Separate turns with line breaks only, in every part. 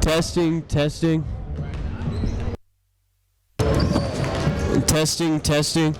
Testing, testing. Testing, testing.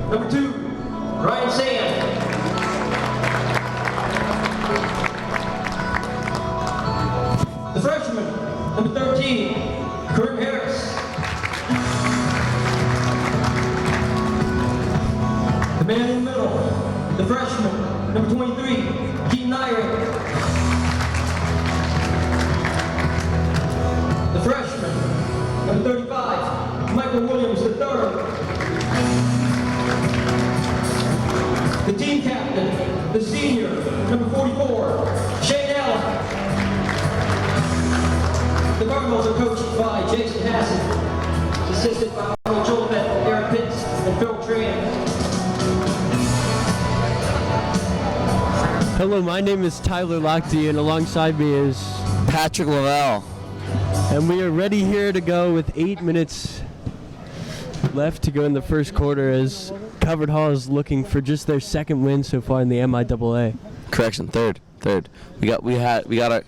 Number 2, Ryan Sand. The freshman, number 13, Kurt Harris. The man in the middle, the freshman, number 23, Keaton Iron. The freshman, number 35, Michael Williams III. The team captain, the senior, number 44, Shane Allen. The Cardinals are coached by Jason Hassett, assisted by Arnold Jolbet, Eric Pitts, and Phil Tran.
Hello, my name is Tyler Lochte, and alongside me is
Patrick Lavelle.
And we are ready here to go with 8 minutes left to go in the first quarter as Covered Hall is looking for just their second win so far in the MIAA.
Correction, third. We got our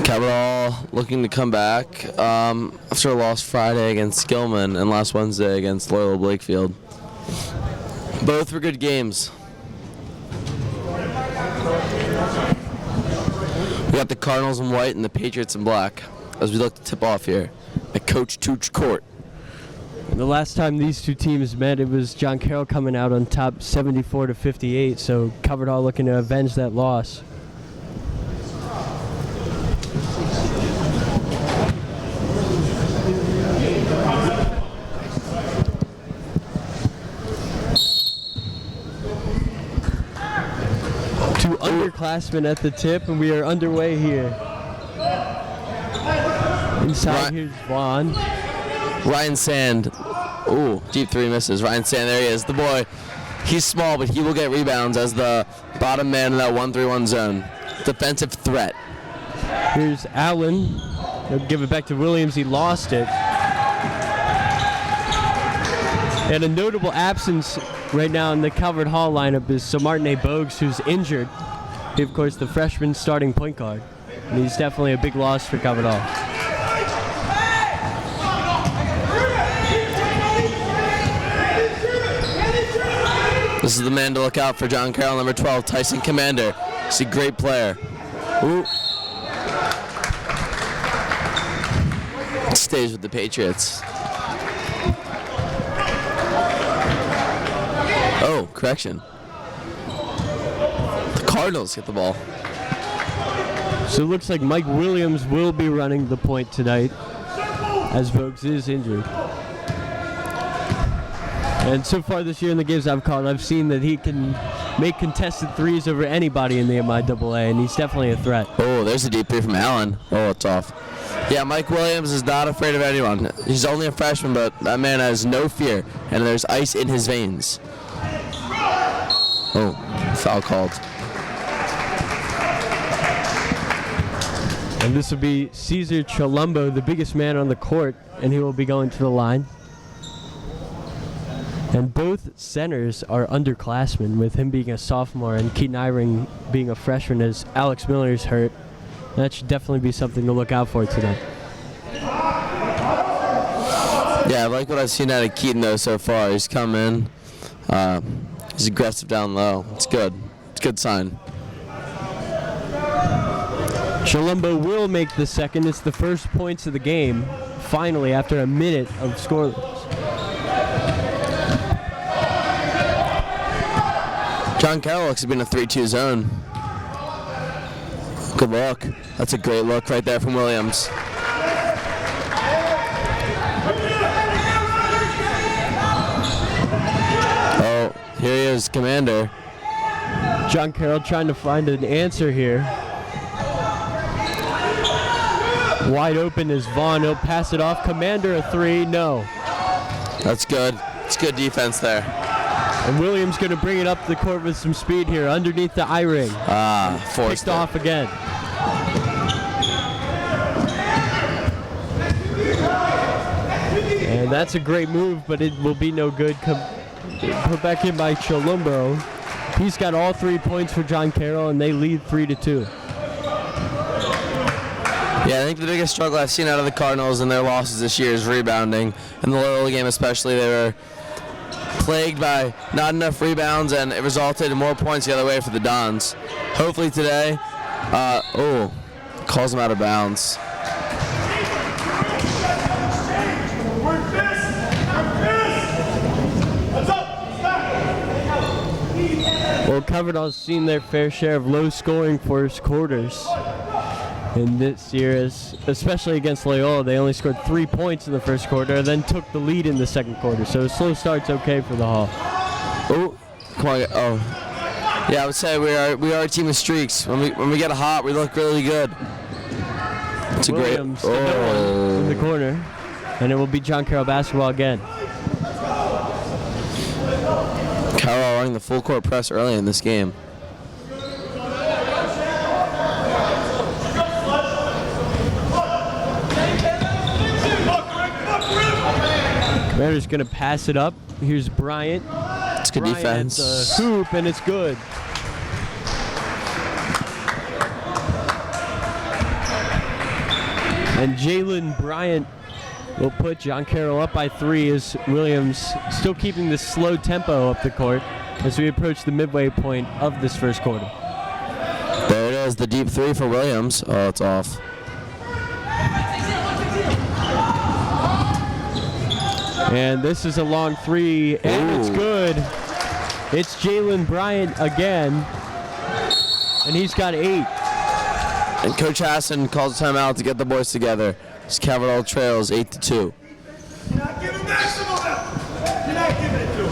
Carroll looking to come back after a loss Friday against Gilman and last Wednesday against Loyola Blakefield. Both were good games. We got the Cardinals in white and the Patriots in black as we look to tip off here at Coach Tooch Court.
The last time these two teams met, it was John Carroll coming out on top 74-58, so Covered Hall looking to avenge that loss. Two underclassmen at the tip, and we are underway here. Inside, here's Vaughn.
Ryan Sand. Ooh, deep three misses. Ryan Sand, there he is. The boy, he's small, but he will get rebounds as the bottom man in that 1-3-1 zone. Defensive threat.
Here's Allen. He'll give it back to Williams. He lost it. And a notable absence right now in the Covered Hall lineup is Samartine Bogues, who's injured. He, of course, the freshman starting point guard. And he's definitely a big loss for Covered Hall.
This is the man to look out for John Carroll, number 12, Tyson Commander. He's a great player. Ooh. Stays with the Patriots. Oh, correction. The Cardinals get the ball.
So it looks like Mike Williams will be running the point tonight, as Bogues is injured. And so far this year in the games I've called, I've seen that he can make contested threes over anybody in the MIAA, and he's definitely a threat.
Oh, there's a deep three from Allen. Oh, it's off. Yeah, Mike Williams is not afraid of anyone. He's only a freshman, but that man has no fear, and there's ice in his veins. Oh, foul called.
And this will be Cesar Chalumbo, the biggest man on the court, and he will be going to the line. And both centers are underclassmen, with him being a sophomore and Keaton Eyring being a freshman as Alex Miller's hurt. That should definitely be something to look out for tonight.
Yeah, I like what I've seen out of Keaton, though, so far. He's come in. He's aggressive down low. It's good. It's a good sign.
Chalumbo will make the second. It's the first points of the game, finally, after a minute of scoreless.
John Carroll looks to be in a 3-2 zone. Good look. That's a great look right there from Williams. Oh, here he is, Commander.
John Carroll trying to find an answer here. Wide open is Vaughn. He'll pass it off. Commander a three. No.
That's good. It's good defense there.
And Williams going to bring it up the court with some speed here, underneath the eye-ring.
Forced
Picked off again. And that's a great move, but it will be no good. Put back in by Chalumbo. He's got all 3 points for John Carroll, and they lead 3-2.
Yeah, I think the biggest struggle I've seen out of the Cardinals in their losses this year is rebounding. In the Loyola game especially, they were plagued by not enough rebounds, and it resulted in more points the other way for the Dons. Hopefully today, calls them out of bounds.
Well, Coverdale's seen their fair share of low-scoring first quarters. And this year, especially against Loyola, they only scored 3 points in the first quarter, then took the lead in the second quarter. So a slow start's okay for the Hall.
Oh, come on! Yeah, I would say we are a team of streaks. When we get hot, we look really good. It's
Williams, in the corner, and it will be John Carroll basketball again.
Carroll running the full court press early in this game.
Commander's going to pass it up. Here's Bryant.
It's good defense.
It's a hoop, and it's good. And Jalen Bryant will put John Carroll up by 3 as Williams still keeping this slow tempo up the court as we approach the midway point of this first quarter.
There it is, the deep 3 for Williams. Oh, it's off.
And this is a long 3, and it's good. It's Jalen Bryant again, and he's got 8.
And Coach Hassan calls a timeout to get the boys together. As Cavalier trails 8-2.
You're not giving maximum now. You're not giving it to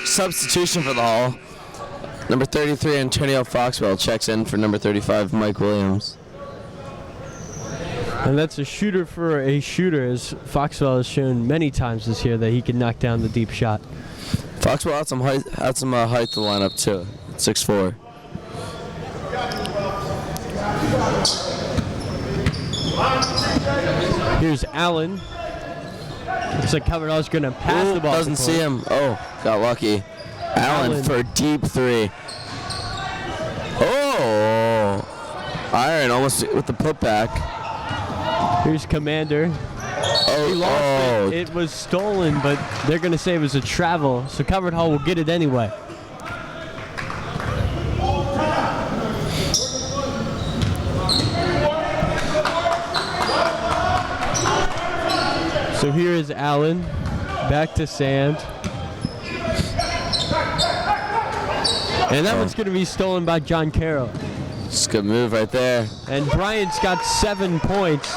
Substitution for the Hall. Number 33, Antonio Foxwell, checks in for number 35, Mike Williams.
And that's a shooter for a shooter, as Foxwell has shown many times this year that he can knock down the deep shot.
Foxwell had some height to the lineup too. 6'4".
Here's Allen. Looks like Coverdale's going to pass the ball.
Doesn't see him. Oh, got lucky. Allen for a deep 3. Oh! Iron almost with the putback.
Here's Commander. He lost it. It was stolen, but they're going to say it was a travel, so Covered Hall will get it anyway. So here is Allen, back to Sand. And that one's going to be stolen by John Carroll.
It's a good move right there.
And Bryant's got 7 points.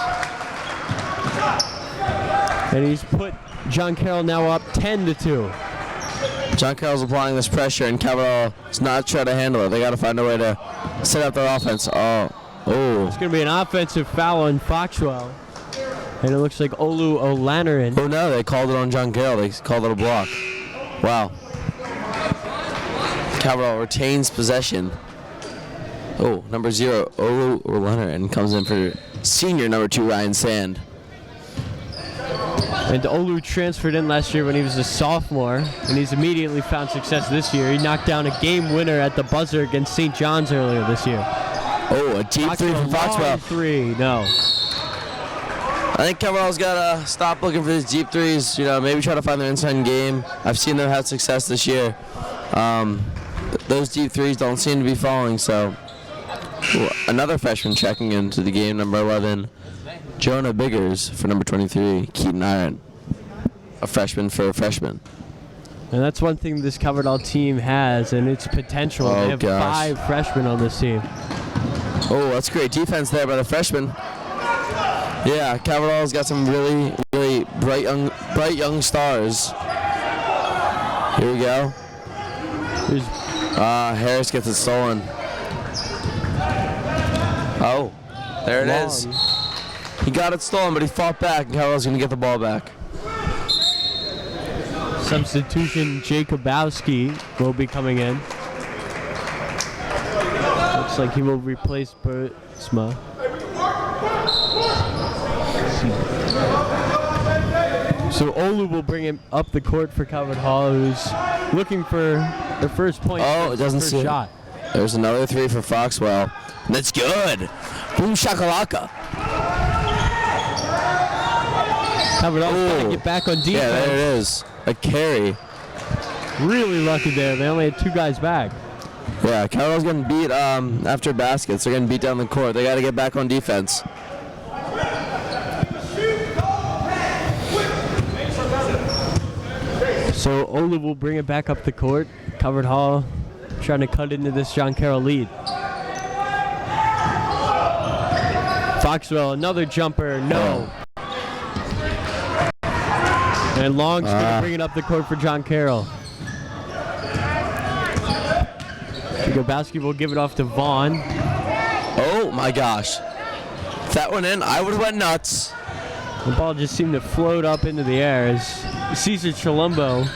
And he's put John Carroll now up 10-2.
John Carroll's applying this pressure, and Cavalier is not trying to handle it. They got to find a way to set up their offense. Oh.
It's going to be an offensive foul on Foxwell. And it looks like Olu O'Lanaran.
Oh no, they called it on John Carroll. They called it a block. Wow. Cavalier retains possession. Oh, number 0, Olu O'Lanaran comes in for senior number 2, Ryan Sand.
And Olu transferred in last year when he was a sophomore, and he's immediately found success this year. He knocked down a game winner at the buzzer against St. John's earlier this year.
Oh, a deep 3 from Foxwell.
3, no.
I think Cavalier's got to stop looking for these deep 3s, maybe try to find their inside game. I've seen them have success this year. Those deep 3s don't seem to be falling, so another freshman checking into the game, number 11, Jonah Biggers for number 23, Keaton Iron, a freshman for a freshman.
And that's one thing this Coverdale team has, and its potential. They have 5 freshmen on this team.
Oh, that's great defense there by the freshman. Yeah, Cavaliers got some really, really bright young stars. Here we go. Harris gets it stolen. Oh, There it is. He got it stolen, but he fought back, and Carroll's going to get the ball back.
Substitution, Jacobowski will be coming in. Looks like he will replace Bertsma. So Olu will bring him up the court for Calvert Hall, who's looking for their first point.
Oh, it doesn't see
shot.
There's another three for Foxwell. That's good. Boom shakalaka.
Calvert Hall trying to get back on defense.
Yeah, there it is. A carry.
Really lucky there. They only had 2 guys back.
Yeah, Carroll's getting beat after baskets. They're getting beat down the court. They got to get back on defense.
So Olu will bring it back up the court. Calvert Hall trying to cut into this John Carroll lead. Foxwell, another jumper, no. And Long's going to bring it up the court for John Carroll. Jacobowski will give it off to Vaughn.
Oh my gosh. If that went in, I would have went nuts.
The ball just seemed to float up into the air as Cesar Chilumbo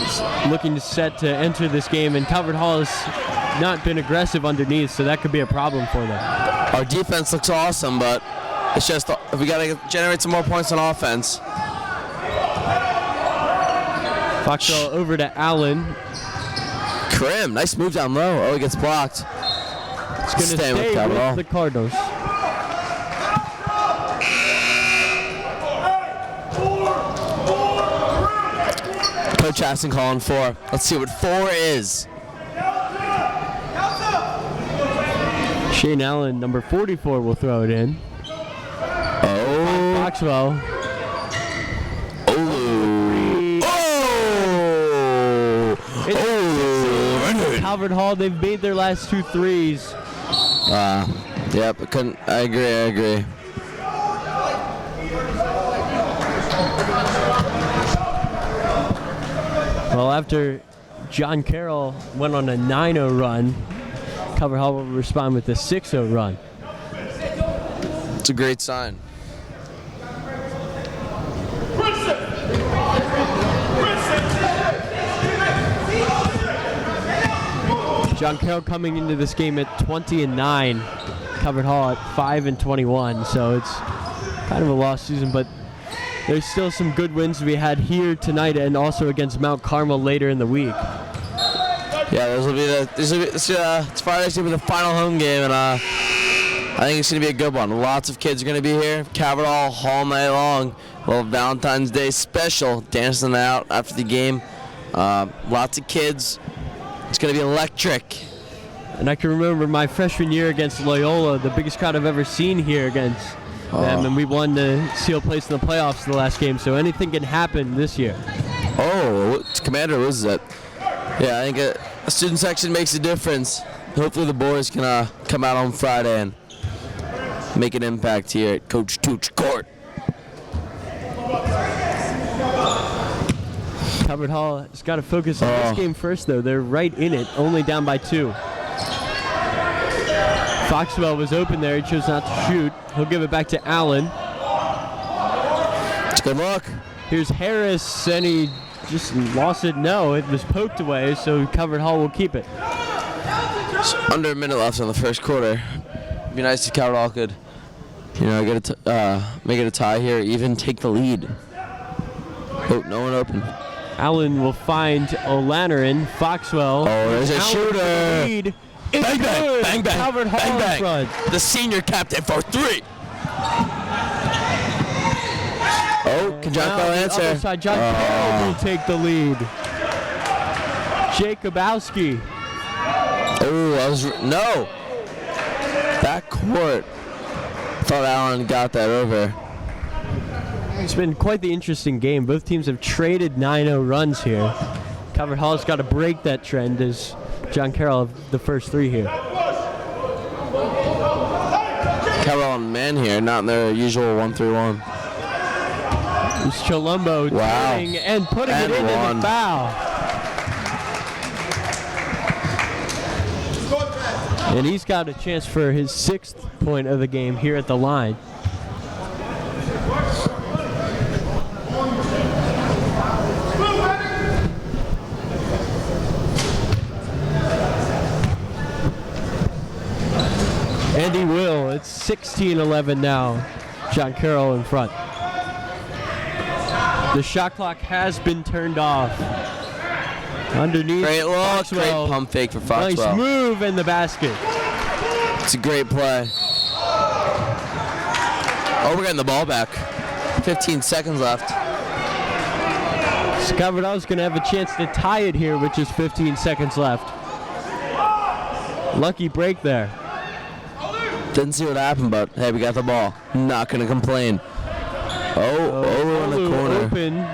is looking to set to enter this game, and Calvert Hall has not been aggressive underneath, so that could be a problem for them.
Our defense looks awesome, but it's just we got to generate some more points on offense.
Foxwell over to Allen.
Krim, nice move down low. Oh, he gets blocked.
It's going to stay with the Cardinals.
Coach Aston calling 4. Let's see what 4 is.
Shane Allen, number 44, will throw it in.
Oh.
Foxwell. Calvert Hall, they've made their last 2 threes.
Yep, I agree.
Well, after John Carroll went on a 9-0 run, Calvert Hall will respond with a 6-0 run.
It's a great sign.
John Carroll coming into this game at 20-9. Calvert Hall at 5-21. So it's kind of a lost season, but there's still some good wins to be had here tonight and also against Mount Carmel later in the week.
Yeah, it's Friday's gonna be the final home game, and I think it's gonna be a good one. Lots of kids are gonna be here. Calvert Hall all night long. A little Valentine's Day special, dancing out after the game. Lots of kids. It's going to be electric.
And I can remember my freshman year against Loyola, the biggest crowd I've ever seen here against them, and we won the seal place in the playoffs in the last game, so anything can happen this year.
Oh, Commander, what is that? Yeah, I think a student section makes a difference. Hopefully the boys can come out on Friday and make an impact here at Coach Tooch Court.
Calvert Hall has got to focus on this game first, though. They're right in it, only down by 2. Foxwell was open there. He chose not to shoot. He'll give it back to Allen.
Good luck.
Here's Harris, and he just lost it. No, it was poked away, so Calvert Hall will keep it.
It's under a minute left in the first quarter. It'd be nice if Calvert Hall could, make it a tie here, even take the lead. Oh, no one open.
Allen will find O'Lanarin. Foxwell.
Oh, there's a shooter.
Lead. It's
bang,
good.
bang, bang,
Calvert Hall
bang, bang.
in front.
The senior captain for 3. Oh, can John Carroll answer?
Other side, John Carroll will take the lead. Jacobowski.
Oh, no. Back court. Thought Allen got that over.
It's been quite the interesting game. Both teams have traded 9-0 runs here. Calvert Hall's got to break that trend as John Carroll have the first 3 here.
Carroll on man here, not in their usual 1-3-1.
It's Chilumbo turning and putting it in the foul. And he's got a chance for his 6th point of the game here at the line. And he will. It's 16-11 now. John Carroll in front. The shot clock has been turned off. Underneath.
Great look.
Foxwell.
Great pump fake for Foxwell.
Nice move in the basket.
It's a great play. Oh, we're getting the ball back. 15 seconds left.
So Coverdale's going to have a chance to tie it here with just 15 seconds left. Lucky break there.
Didn't see what happened, but hey, we got the ball. Not going to complain. Oh, in the
Olu
corner.
open.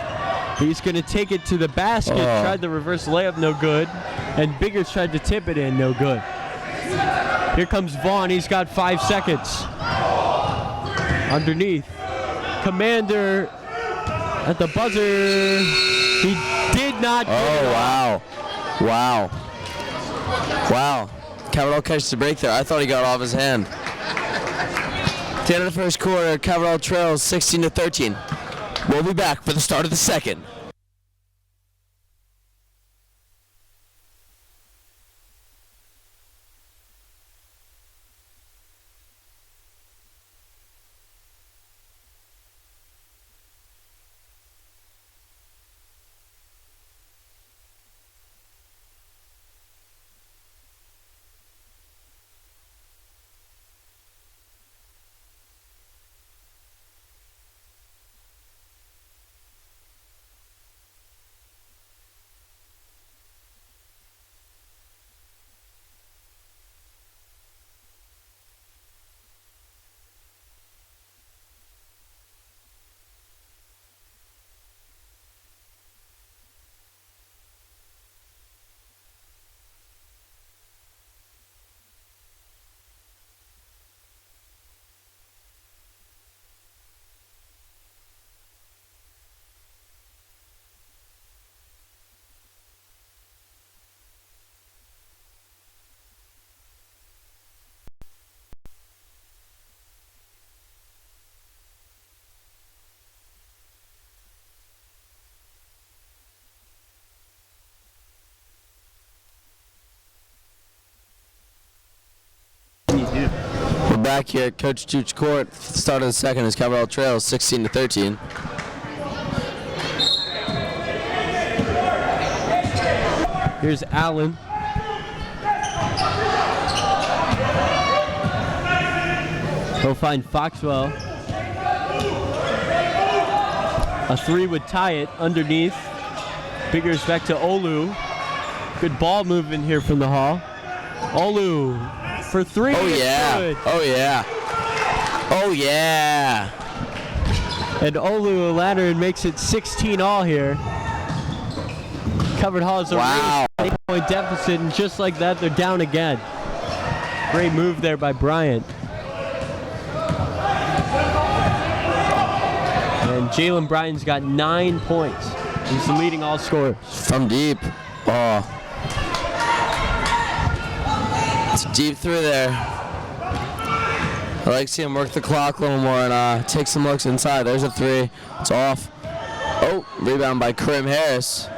He's going to take it to the basket.
Oh.
Tried the reverse layup, no good. And Biggers tried to tip it in, no good. Here comes Vaughn. He's got 5 seconds. Underneath. Commander at the buzzer. He did not get it off.
Wow. Wow. Carroll catches the break there. I thought he got off his hand. At the end of the first quarter, Carroll trails 16-13. We'll be back for the start of the second. We're back here at Coach Tuch's court. Start of the second is Carroll trails 16-13.
Here's Allen. He'll find Foxwell. A 3 would tie it underneath. Biggers back to Olu. Good ball movement here from the Hall. Olu for 3.
Oh yeah.
Good.
Oh yeah. Oh yeah.
And Olu Lantern makes it 16 all here. Covered Hall is a
Wow.
8-point deficit, and just like that, they're down again. Great move there by Bryant. And Jalen Bryant's got 9 points. He's the leading all scorer.
From deep. Oh. It's deep through there. I like to see him work the clock a little more and take some looks inside. There's a 3. It's off. Oh, rebound by Karim Harris.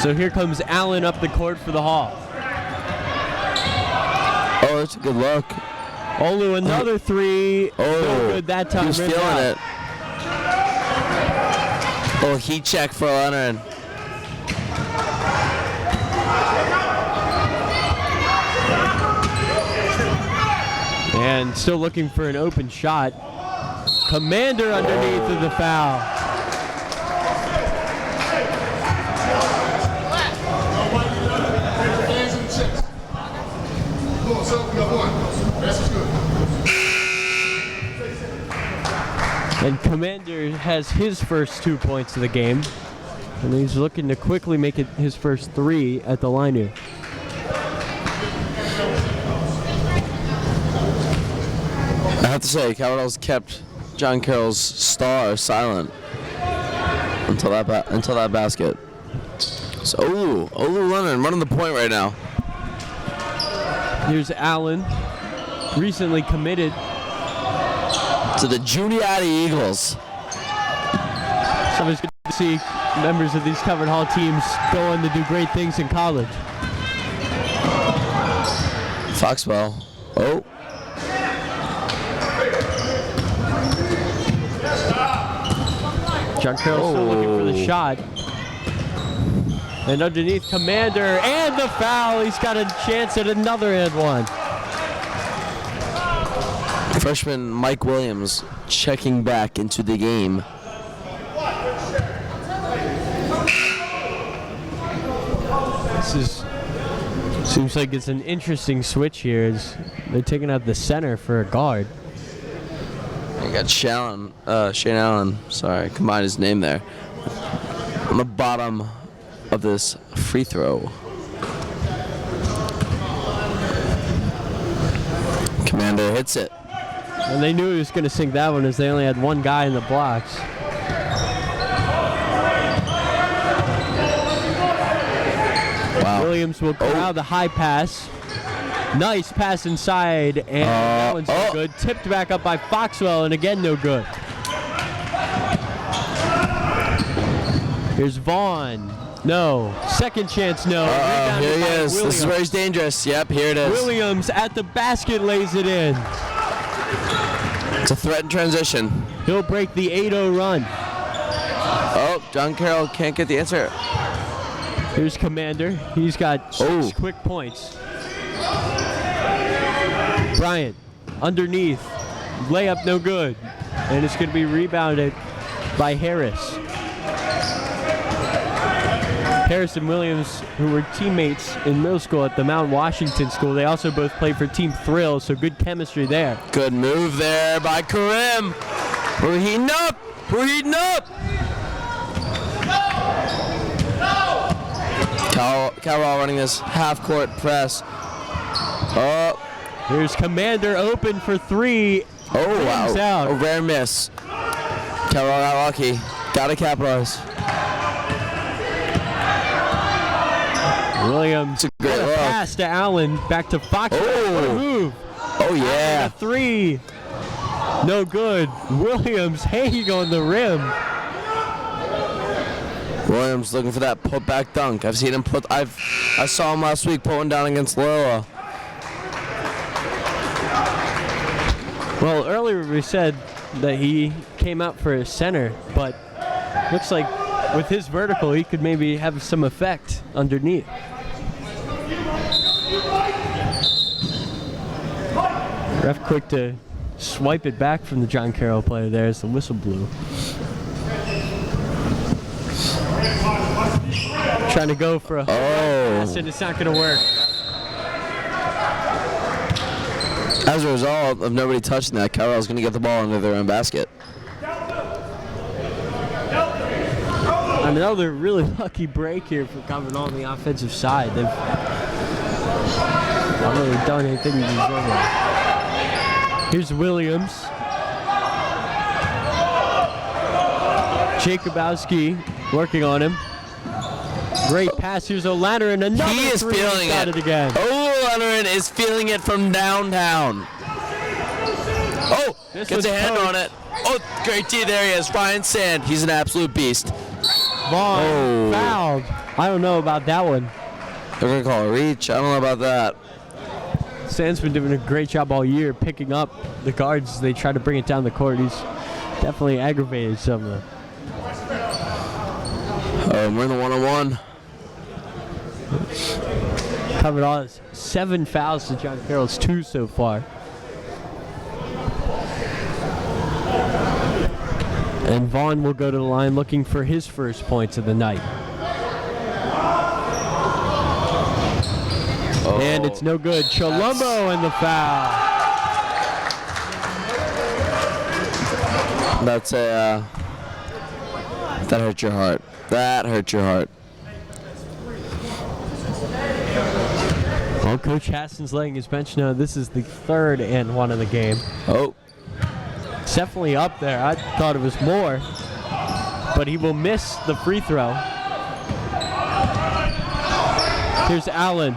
So here comes Allen up the court for the Hall.
Oh, that's a good look.
Olu another 3.
Oh,
No good that time.
He was
Ripped
feeling
out.
it. Oh, heat check for Leonard.
And still looking for an open shot. Commander underneath of the foul. And Commander has his first 2 points of the game. And he's looking to quickly make it his first 3 at the line here.
I have to say, Carroll's kept John Carroll's star silent until that basket. So, Olu Leonard running the point right now.
Here's Allen, recently committed
to the Juniata Eagles.
So it's good to see members of these covered hall teams go on to do great things in college.
Foxwell. Oh.
John Carroll still looking for the shot. And underneath, Commander, and the foul. He's got a chance at another and one.
Freshman Mike Williams checking back into the game.
Seems like it's an interesting switch here. As they're taking out the center for a guard.
You got Shane Allen, sorry, combined his name there, on the bottom of this free throw. Commander hits it.
And they knew he was going to sink that one as they only had one guy in the blocks.
Wow.
Williams will corral the high pass. Nice pass inside, and that one's no good. Tipped back up by Foxwell, and again no good. Here's Vaughn. No. Second chance, no.
Here he is.
Williams.
This is where he's dangerous. Yep, here it is.
Williams at the basket lays it in.
It's a threat in transition.
He'll break the 8-0 run.
Oh, John Carroll can't get the answer.
Here's Commander. He's got 6 quick points. Bryant underneath. Layup no good. And it's going to be rebounded by Harris. Harris and Williams, who were teammates in middle school at the Mount Washington School, they also both played for Team Thrill, so good chemistry there.
Good move there by Karim. We're heating up. We're heating up. Carroll running this half-court press. Oh.
Here's Commander open for 3.
Oh, wow.
Out.
A rare miss. Carroll got lucky. Got to capitalize.
Williams,
it's a great look.
Pass to Allen, back to Fox.
Oh.
What a move.
Oh, yeah.
A 3. No good. Williams hanging on the rim.
Williams looking for that put-back dunk. I've seen him I saw him last week putting down against Loyola.
Well, earlier we said that he came out for a center, but looks like with his vertical, he could maybe have some effect underneath. Ref quick to swipe it back from the John Carroll player there as the whistle blew. Trying to go for a pass, and it's not going to work.
As a result of nobody touching that, Carroll's going to get the ball into their own basket.
Another really lucky break here for coming on the offensive side. They've not really done anything to deserve it. Here's Williams. Jacobowski working on him. Great pass. Here's O'Lantern. Another
he is
3.
feeling
Got it again.
O'Lantern is feeling it from downtown. Oh, gets a hand on it. Oh, great D. There he is. Ryan Sand. He's an absolute beast.
Vaughn fouled. I don't know about that one.
They're going to call a reach. I don't know about that.
Sand's been doing a great job all year picking up the guards. They try to bring it down the court. He's definitely aggravated some of them.
We're in the 1-on-1.
Covered all 7 fouls to John Carroll's 2 so far. And Vaughn will go to the line looking for his first points of the night. And it's no good. Cholumbo and the foul.
That's a that hurt your heart. That hurt your heart.
Well, Coach Hassan's letting his bench know this is the 3rd and 1 of the game.
Oh.
It's definitely up there. I thought it was more. But he will miss the free throw. Here's Allen.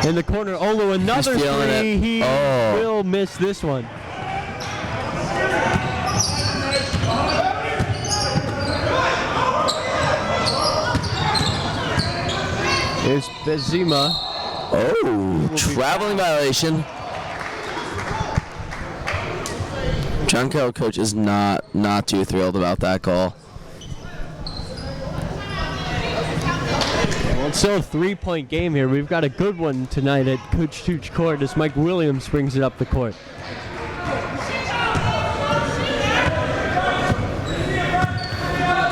In the corner, Olu, another
feeling
three.
it.
He
Oh.
will miss this one. Here's Benzema.
Oh, traveling violation. John Carroll coach is not too thrilled about that call.
Well, it's still a 3-point game here. We've got a good one tonight at Coach Tooch Court as Mike Williams brings it up the court.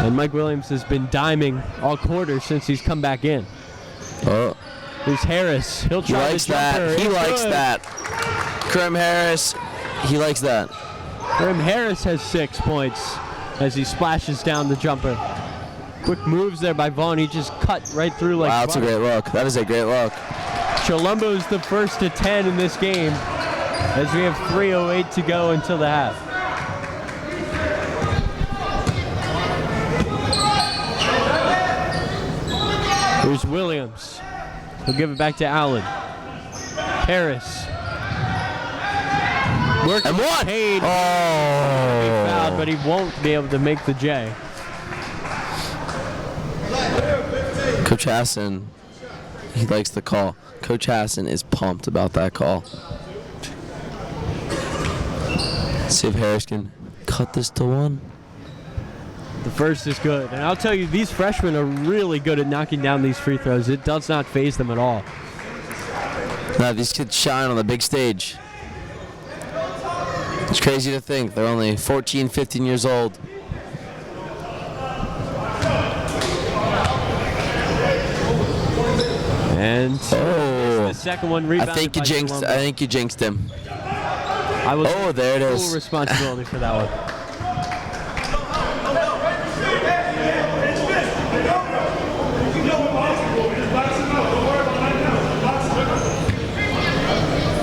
And Mike Williams has been diming all quarter since he's come back in.
Oh,
Here's Harris. He'll
he
try
likes
the jumper.
that. He
It's
likes
good.
that. Krim Harris, he likes that.
Grim Harris has 6 points as he splashes down the jumper. Quick moves there by Vaughn. He just cut right through like
Wow, that's a
butter.
great look. That is a great look.
Cholumbo's the first to 10 in this game as we have 3:08 to go until the half. Here's Williams. He'll give it back to Allen. Harris. Working
And one.
Payne.
Oh.
Fouled, but he won't be able to make the J.
Coach Hassan, he likes the call. Coach Hassan is pumped about that call. See if Harris can cut this to one.
The first is good. And I'll tell you, these freshmen are really good at knocking down these free throws. It does not faze them at all.
Now these kids shine on the big stage. It's crazy to think they're only 14, 15 years old.
And
Oh,
the second one
I
rebounded
think you
by
jinxed.
Colombo.
I think you jinxed him.
I will
Oh, there it
take
is.
full responsibility for that one.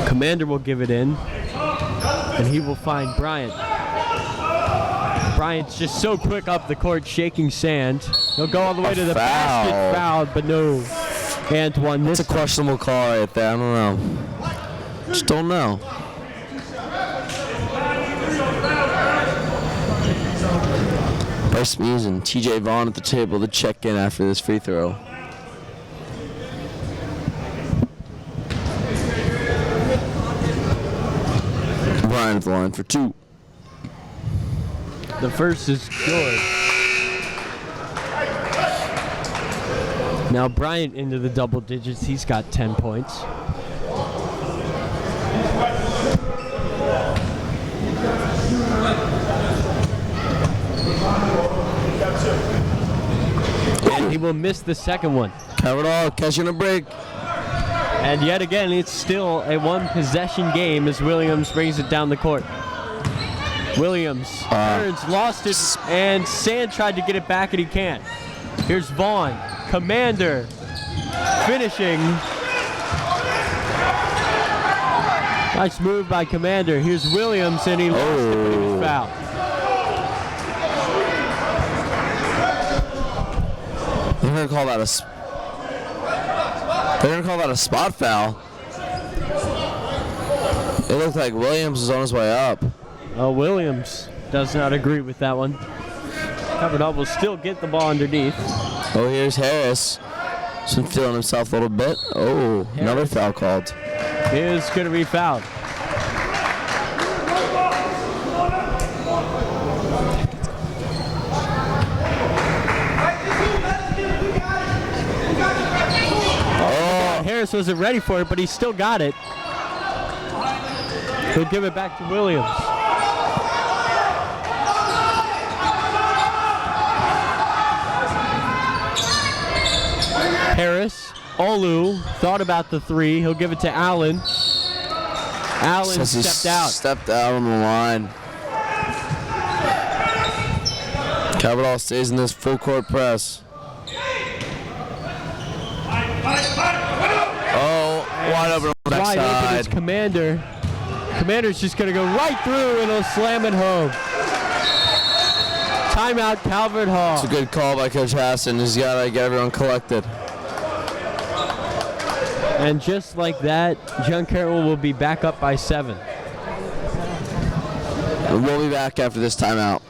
Commander will give it in, and he will find Bryant. Bryant's just so quick up the court, shaking sand. He'll go all the way to the basket,
foul.
fouled, but no. Antoine,
It's
this
a questionable call right there. I don't know. Just don't know. Bryce Mews and TJ Vaughn at the table to check in after this free throw. Bryant at the line for two.
The first is good. Now Bryant into the double digits. He's got 10 points. And he will miss the second one.
Carroll catching a break.
And yet again, it's still a one-possession game as Williams brings it down the court. Williams turns, lost it, and Sand tried to get it back, and he can't. Here's Vaughn. Commander finishing. Nice move by Commander. Here's Williams, and he lost it, but he was fouled.
They're gonna call that a spot foul. It looked like Williams was on his way up.
Williams does not agree with that one. Covered up will still get the ball underneath.
Oh, here's Harris. He's been feeling himself a little bit. Oh, another foul called.
He is going to be fouled. Harris wasn't ready for it, but he still got it. He'll give it back to Williams. Harris, Olu thought about the three. He'll give it to Allen. Allen
Says he
stepped out.
Stepped out on the line. Cavanaugh stays in this full court press. Oh, wide open on the
Wide open is
backside.
Commander. Commander's just going to go right through and he'll slam it home. Timeout, Calvert Hall.
It's a good call by Coach Hassan. He's got to get everyone collected.
And just like that, John Carroll will be back up by 7.
And we'll be back after this timeout.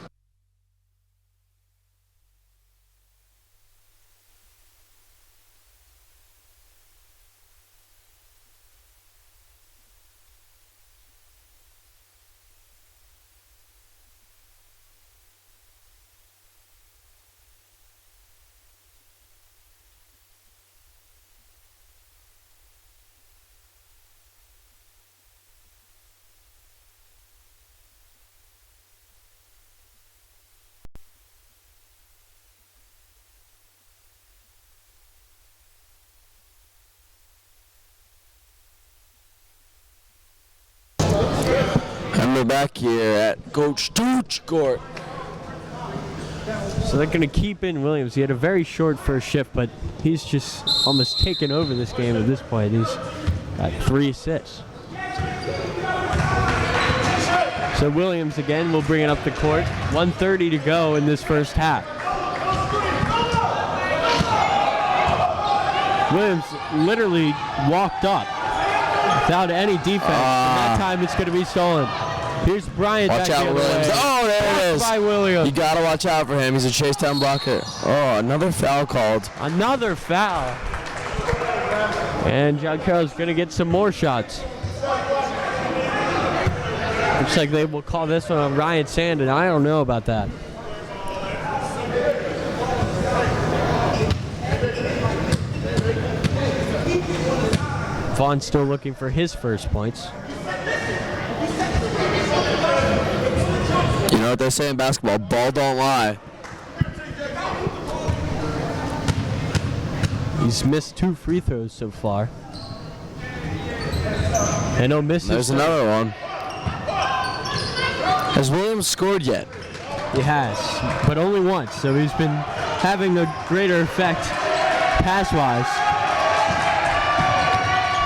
And we're back here at Coach Tooch Court.
So they're going to keep in Williams. He had a very short first shift, but he's just almost taken over this game at this point. He's got 3 assists. So Williams again will bring it up the court. 1:30 to go in this first half. Williams literally walked up without any defense. And that time it's going to be stolen. Here's Bryant.
Watch
back
out,
the other
Williams.
way.
Oh, there it is.
By Williams.
You gotta watch out for him. He's a chase down blocker. Oh, another foul called.
Another foul. And John Carroll's going to get some more shots. Looks like they will call this one on Ryan Sandin. I don't know about that. Vaughn still looking for his first points.
You know what they say in basketball? Ball don't lie.
He's missed 2 free throws so far. And no misses.
There's another one. Has Williams scored yet?
He has, but only once. So he's been having a greater effect pass-wise.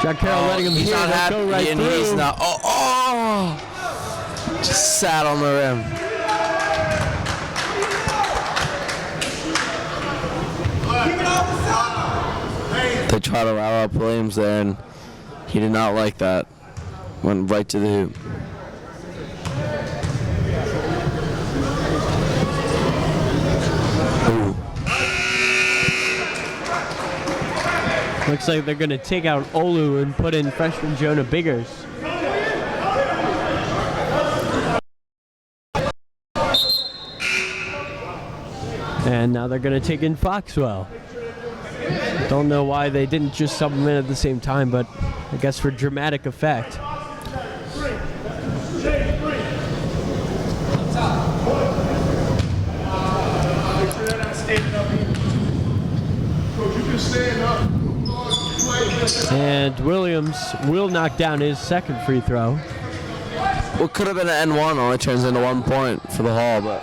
John Carroll letting him
He's
hear
not
that
happy.
go right
And
through.
he's not. Oh! Just sat on the rim. They try to rattle up Williams there, and he did not like that. Went right to the hoop. Ooh.
Looks like they're going to take out Olu and put in freshman Jonah Biggers. And now they're going to take in Foxwell. Don't know why they didn't just sub him in at the same time, but I guess for dramatic effect. And Williams will knock down his second free throw.
What could have been an N1 only turns into 1 point for the Hall, but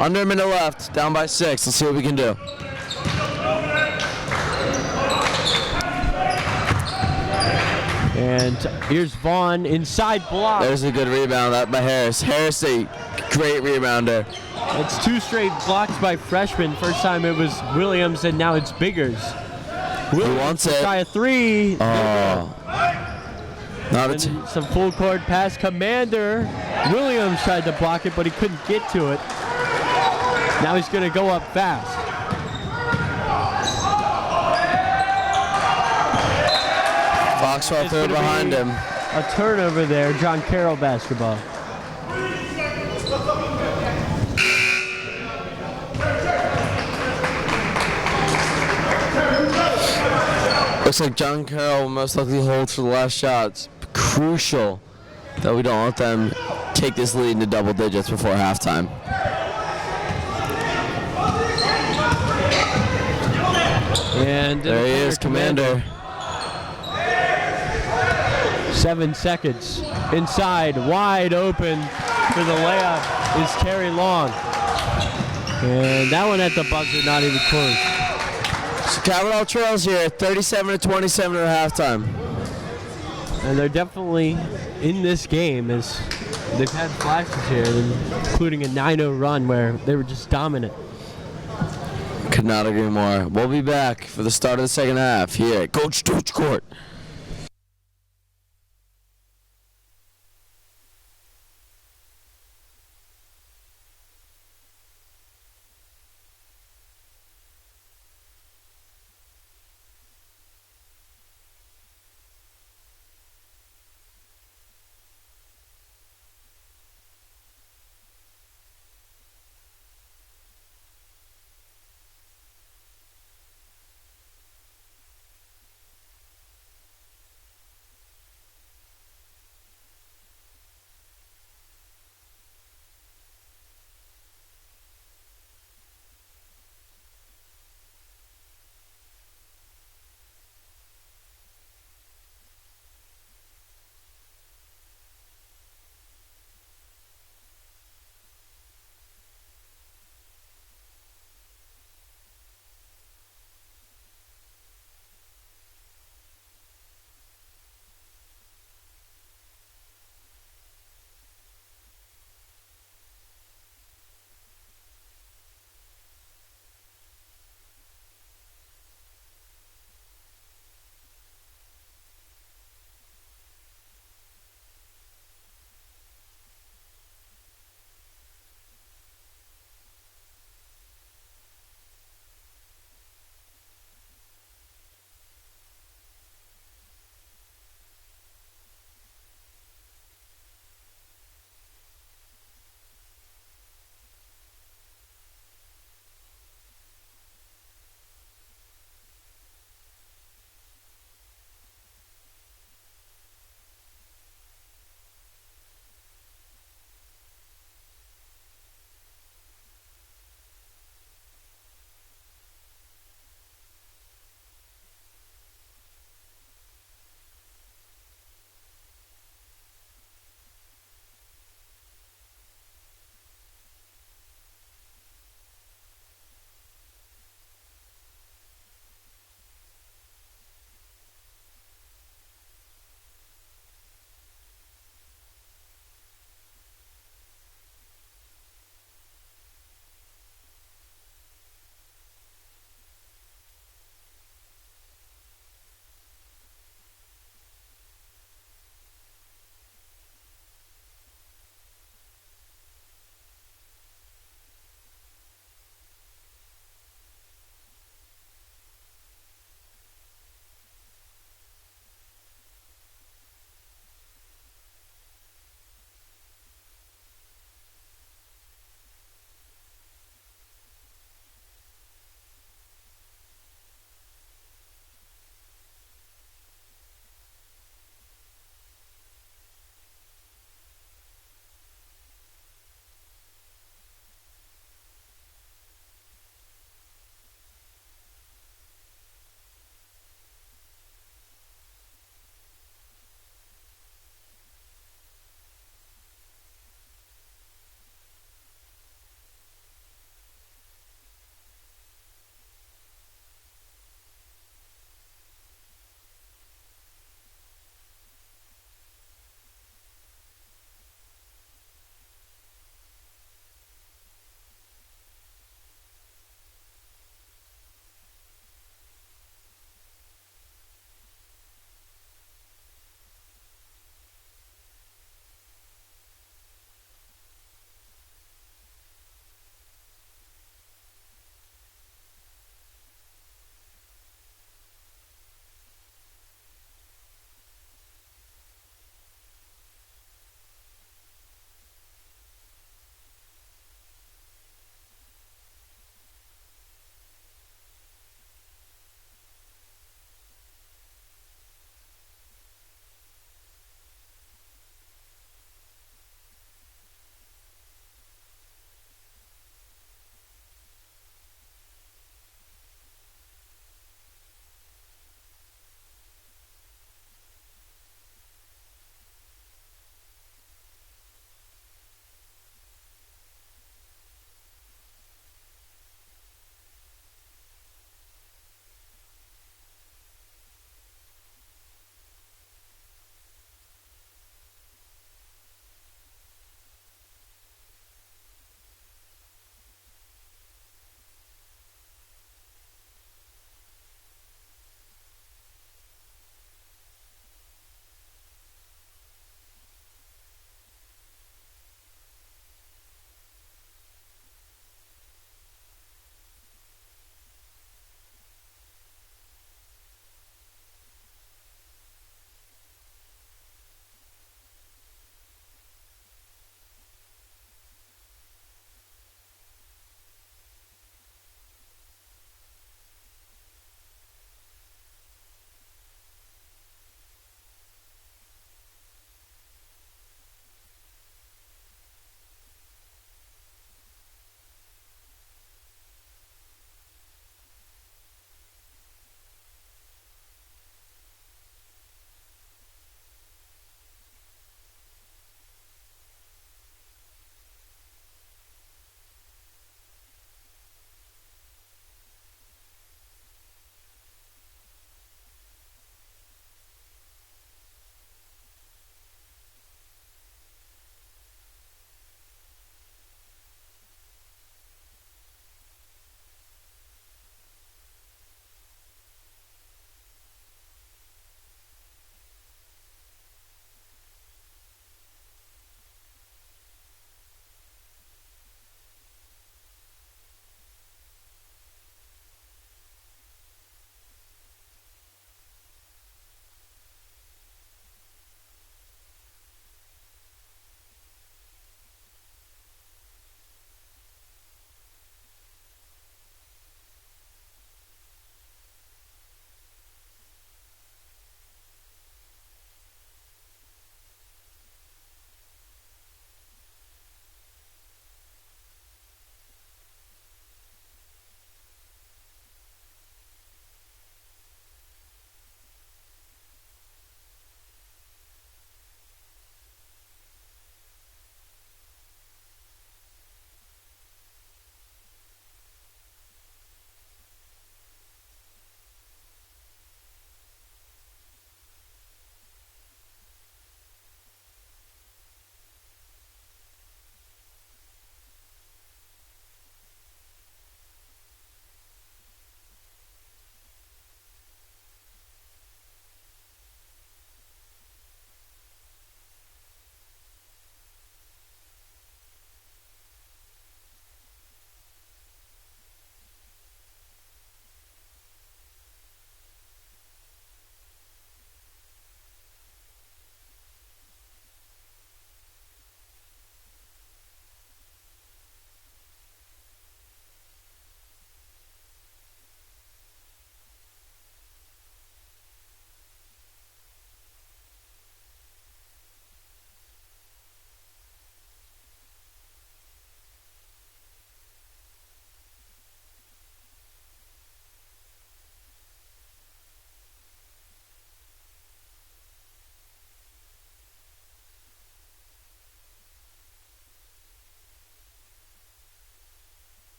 under a minute left, down by 6. Let's see what we can do.
And here's Vaughn, inside block.
There's a good rebound that by Harris. Harris, a great rebounder.
It's 2 straight blocks by freshmen. First time it was Williams, and now it's Biggers. Williams
wants it.
Try a 3.
Oh. Not a
And some full court pass. Commander Williams tried to block it, but he couldn't get to it. Now he's going to go up fast.
Foxwell
It's
threw it
gonna
behind
be
him.
A turnover there. John Carroll basketball.
Looks like John Carroll will most likely hold for the last shots. Crucial that we don't let them take this lead into double digits before halftime.
And
There he is, Commander.
7 seconds. Inside, wide open for the layup is Terry Long. And that one at the buzzer, not even close.
So Carroll trails here, 37-27 at halftime.
And they're definitely in this game as they've had flashes here, including a 9-0 run where they were just dominant.
Could not agree more. We'll be back for the start of the second half here at Coach Tooch Court.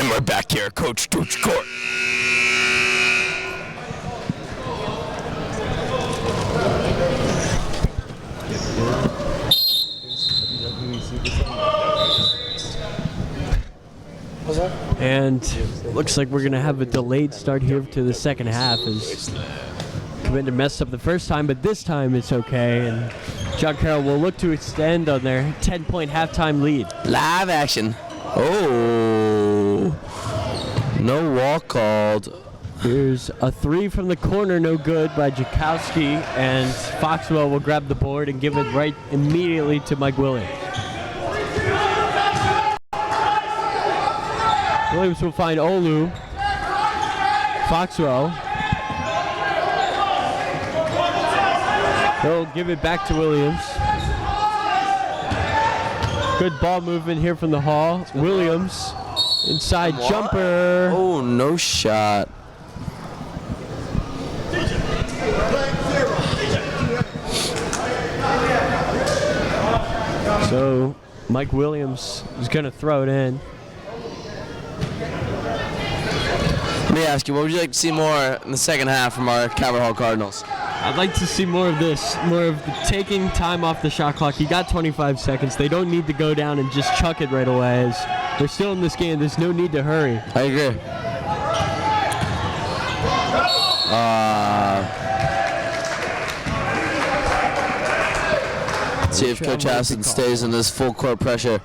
And we're back here, Coach Court.
And looks like we're going to have a delayed start here to the second half as Commander messed up the first time, but this time it's okay. And John Carroll will look to extend on their 10-point halftime lead.
Live action. Oh. No wall called.
Here's a three from the corner, no good by Jakowski, and Foxwell will grab the board and give it right immediately to Mike Williams. Williams will find Olu. Foxwell. He'll give it back to Williams. Good ball movement here from the Hall. Williams, inside jumper.
Oh, no shot.
So Mike Williams is going to throw it in.
Let me ask you, what would you like to see more in the second half from our Calvert Hall Cardinals?
I'd like to see more of this, more of the taking time off the shot clock. You got 25 seconds. They don't need to go down and just chuck it right away. As they're still in this game. There's no need to hurry.
I agree. Let's see if Coach Hassan stays in this full court pressure.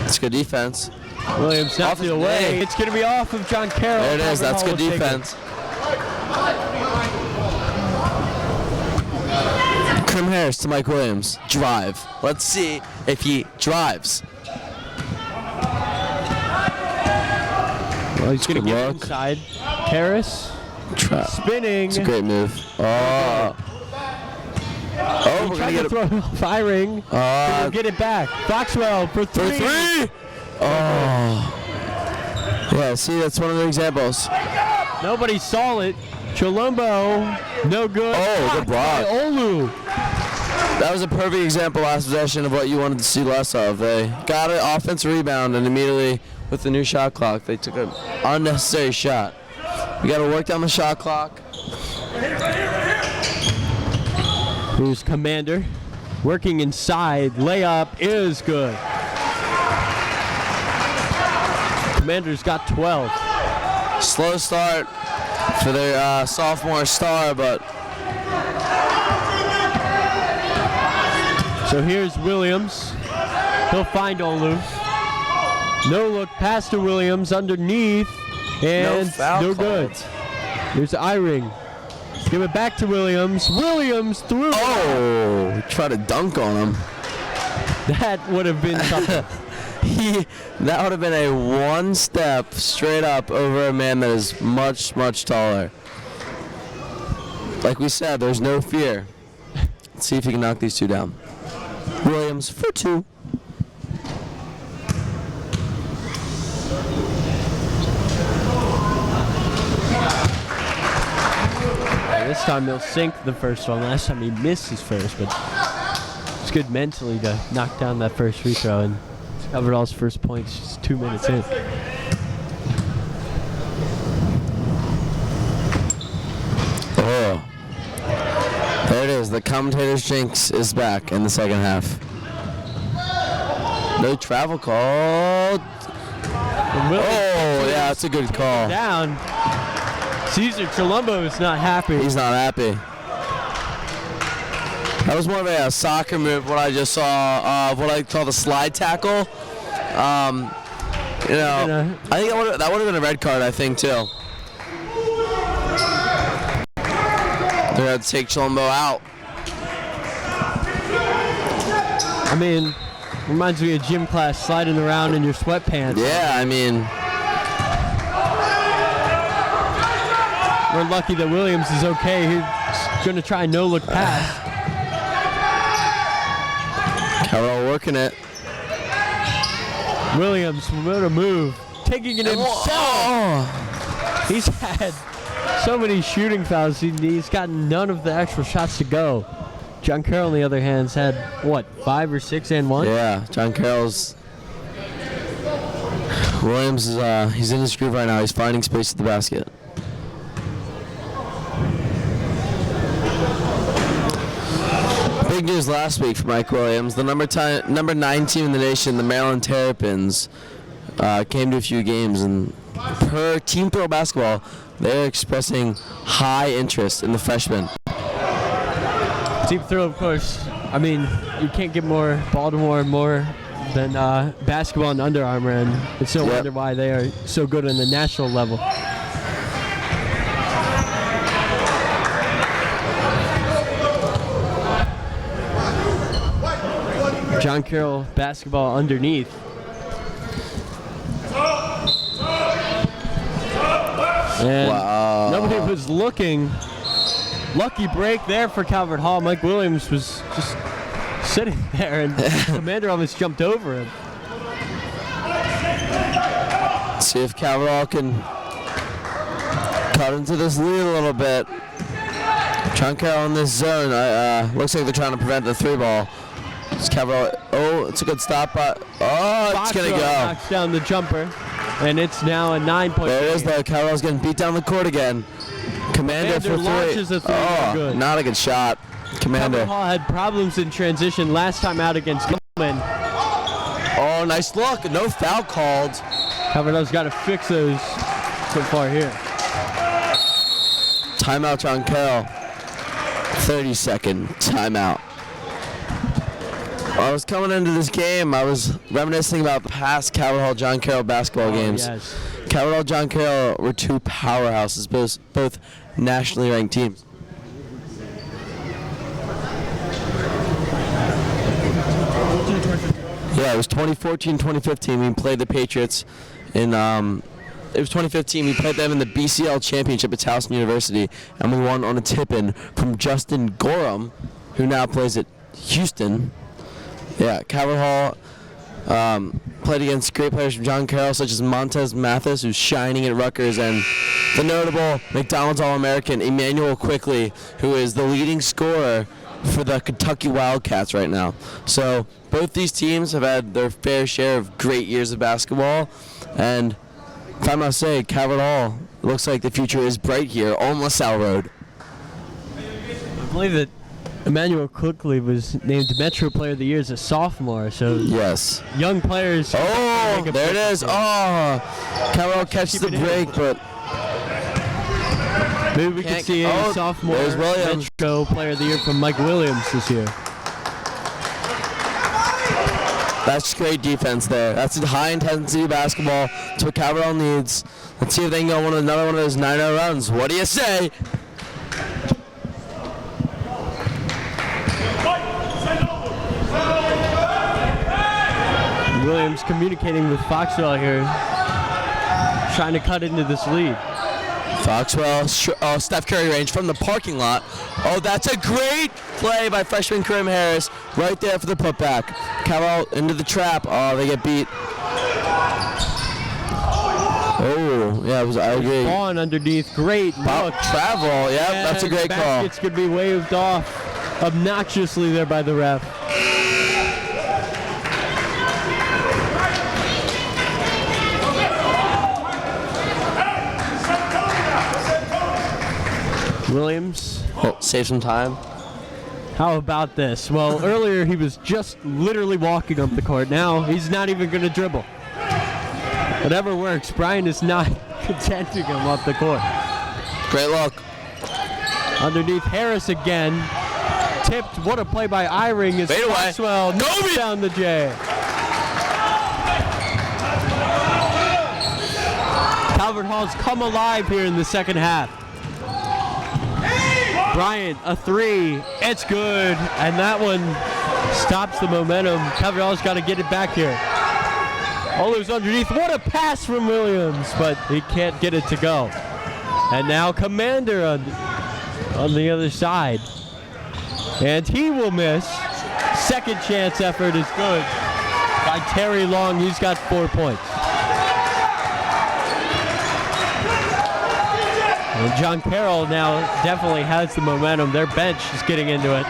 It's good defense.
Williams knocks it away. It's going to be off of John Carroll.
There it is. That's good defense. Krim Harris to Mike Williams. Drive. Let's see if he drives.
Well, he's going to get inside. Harris spinning.
It's a great move. Oh. Oh, we're going to get
it. Firing. We'll get it back. Foxwell for three.
Oh. Yeah, see, that's one of the examples.
Nobody saw it. Cholumbo, no good.
Oh, good block.
Olu.
That was a perfect example last possession of what you wanted to see less of. They got an offensive rebound, and immediately with the new shot clock, they took an unnecessary shot. We got to work down the shot clock.
Here's Commander working inside. Layup is good. Commander's got 12.
Slow start for their sophomore star, but
so here's Williams. He'll find Olu. No look pass to Williams underneath, and no good. Here's Eyring. Give it back to Williams. Williams threw.
Oh, he tried to dunk on him.
That would have been something.
That would have been a one step straight up over a man that is much, much taller. Like we said, there's no fear. Let's see if he can knock these two down. Williams for two.
This time he'll sink the first one. Last time he missed his first, but it's good mentally to knock down that first free throw and covered all his first points just 2 minutes in.
Oh. There it is. The commentator's jinx is back in the second half. No travel called. Oh, yeah, that's a good call.
Down. Caesar Cholumbo is not happy.
He's not happy. That was more of a soccer move, what I just saw, what I call the slide tackle. You know, I think that would have been a red card, I think, too. They're going to take Cholumbo out.
I mean, reminds me of gym class, sliding around in your sweatpants.
Yeah, I mean,
we're lucky that Williams is okay. He's going to try no-look pass.
Carroll working it.
Williams will move, taking it himself.
Oh.
He's had so many shooting fouls. He's gotten none of the actual shots to go. John Carroll, on the other hand, has had, what, 5 or 6 and 1?
Yeah, John Carroll's. Williams is he's in his groove right now. He's finding space at the basket. Big news last week for Mike Williams. The number 9 team in the nation, the Maryland Terrapins, came to a few games, and per Team Pro Basketball, they're expressing high interest in the freshman.
Team Thrill, of course. I mean, you can't get more Baltimore more than basketball and Under Armour, and it's no wonder why they are so good on the national level. John Carroll basketball underneath. And nobody was looking. Lucky break there for Calvert Hall. Mike Williams was just sitting there, and Commander almost jumped over him.
See if Calvert Hall can cut into this lead a little bit. John Carroll in this zone. Looks like they're trying to prevent the 3-ball. It's Calvert Hall. Oh, it's a good stop. It's going to go.
Knocks down the jumper, and it's now a 9-point
There it is,
game.
though. Calvert Hall's getting beat down the court again. Commander for 3.
Launches a 3. Good.
Not a good shot. Commander.
Calvert Hall had problems in transition last time out against Gilman.
Oh, nice look. No foul called.
Calvert Hall's got to fix those so far here.
Timeout, John Carroll. 30-second timeout. When I was coming into this game, I was reminiscing about the past Calvert Hall John Carroll basketball games.
Yes.
Calvert Hall John Carroll were 2 powerhouses, both nationally ranked teams. Yeah, it was 2014-2015. We played the Patriots in. It was 2015. We played them in the BCL championship at Towson University, and we won on a tip-in from Justin Gorham, who now plays at Houston. Yeah, Calvert Hall played against great players from John Carroll, such as Montez Mathis, who's shining at Rutgers, and the notable McDonald's All-American Emmanuel Quickley, who is the leading scorer for the Kentucky Wildcats right now. So both these teams have had their fair share of great years of basketball, and if I must say, Calvert Hall, it looks like the future is bright here on LaSalle Road.
I believe that Emmanuel Quickley was named Metro Player of the Year as a sophomore, so
Yes.
young players.
Oh, there it is. Oh, Calvert Hall catches the break, but
maybe we could see a sophomore
there's Williams.
Metro Player of the Year from Mike Williams this year.
That's great defense there. That's high-intensity basketball. That's what Calvert Hall needs. Let's see if they can go another one of those 9-0 runs. What do you say?
Williams communicating with Foxwell here, trying to cut into this lead.
Foxwell, Steph Curry range from the parking lot. Oh, that's a great play by freshman Kareem Harris right there for the putback. Carroll into the trap. Oh, they get beat. Oh, yeah, I agree.
On underneath, great look.
Travel, yep, that's a great call.
Baskets could be waved off obnoxiously there by the ref. Williams.
Oh, save some time.
How about this? Well, earlier he was just literally walking up the court. Now he's not even going to dribble. Whatever works. Brian is not contending him up the court.
Great look.
Underneath Harris again. Tipped. What a play by Eyring. Is Maxwell knocks down the J. Calvert Hall's come alive here in the second half. Bryant, a 3, it's good, and that one stops the momentum. Calvert Hall's got to get it back here. Olu's underneath, what a pass from Williams, but he can't get it to go. And now Commander on the other side. And he will miss. Second chance effort is good by Terry Long, he's got 4 points. And John Carroll now definitely has the momentum. Their bench is getting into it.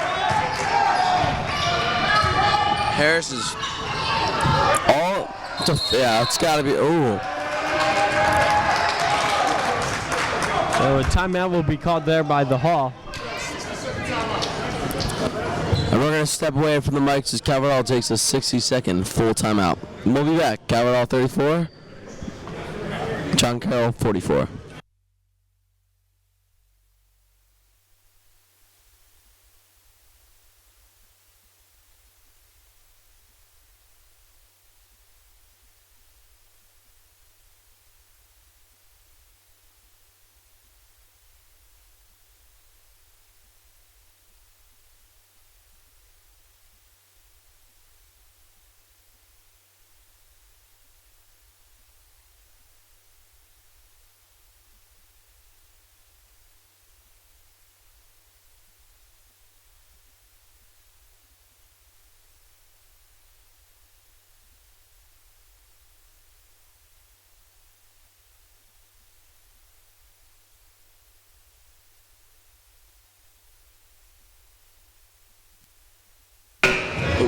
Harris is all. Yeah, it's got to be. Oh.
So a timeout will be called there by the Hall.
And we're going to step away from the mics as Calvert Hall takes a 60-second full timeout. And we'll be back. Calvert Hall 34, John Carroll 44.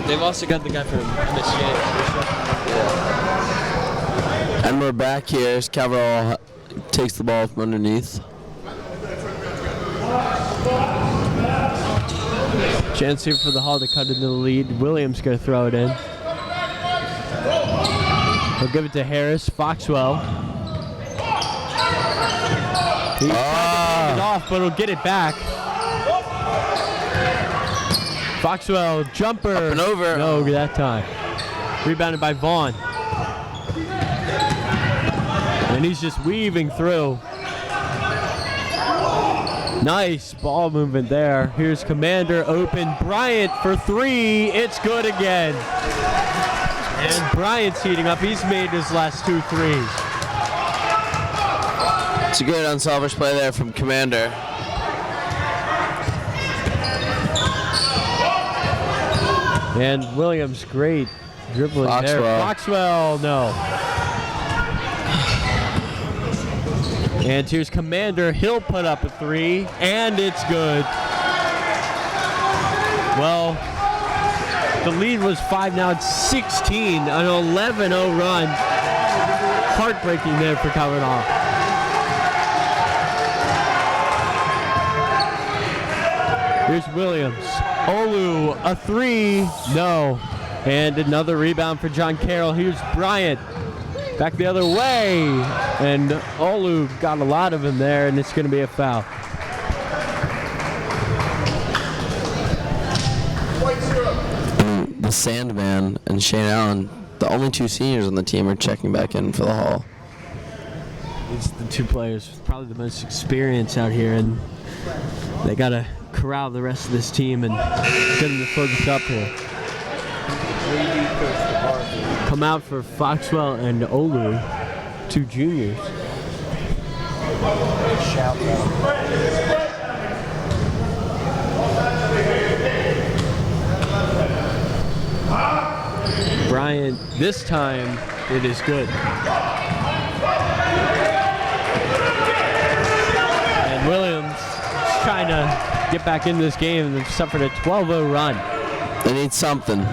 They've also got the guy from Michigan.
And we're back here as Calvert Hall takes the ball from underneath.
Chance here for the Hall to cut into the lead. Williams going to throw it in. He'll give it to Harris. Foxwell. He tried to hand it off, but he'll get it back. Foxwell, jumper.
Up and over.
No, that time. Rebounded by Vaughn. And he's just weaving through. Nice ball movement there. Here's Commander open. Bryant for three. It's good again. And Bryant's heating up. He's made his last 2 threes.
It's a good unselfish play there from Commander.
And Williams, great dribbling there. Foxwell, no. And here's Commander. He'll put up a 3, and it's good. Well, the lead was 5, now it's 16, an 11-0 run. Heartbreaking there for Calvert Hall. Here's Williams. Olu, a 3, no. And another rebound for John Carroll. Here's Bryant. Back the other way. And Olu got a lot of him there, and it's going to be a foul.
The Sandman and Shane Allen, the only 2 seniors on the team, are checking back in for the Hall.
It's the 2 players with probably the most experience out here, and they got to corral the rest of this team and get them to focus up here. Come out for Foxwell and Olu, 2 juniors. Bryant, this time it is good. And Williams is trying to get back into this game, and they've suffered a 12-0 run.
They need something.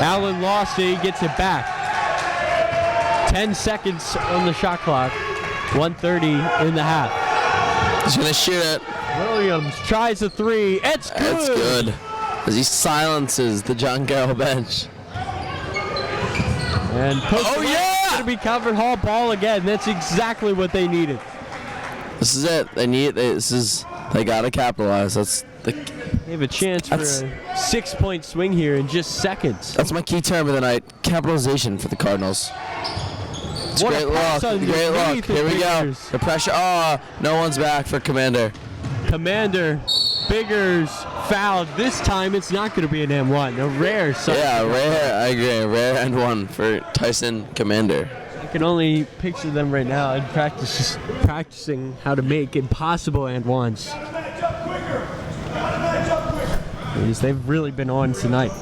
Allen lost it, he gets it back. 10 seconds on the shot clock. 1:30 in the half.
He's gonna shoot it.
Williams tries a 3. It's good.
It's good. As he silences the John Carroll bench.
And
oh yeah!
Gonna be Calvert Hall ball again. That's exactly what they needed.
This is it. They need. They gotta capitalize.
They have a chance for a 6-point swing here in just seconds.
That's my key term of the night. Capitalization for the Cardinals. It's
what
great
a pass
look. Great look. Here we go. The pressure. Oh, no one's back for Commander.
Commander, Biggers fouled. This time it's not going to be an M1. A rare.
Yeah, rare. I agree. A rare and 1 for Tyson Commander.
I can only picture them right now in practice, just practicing how to make impossible and ones. They've really been on tonight.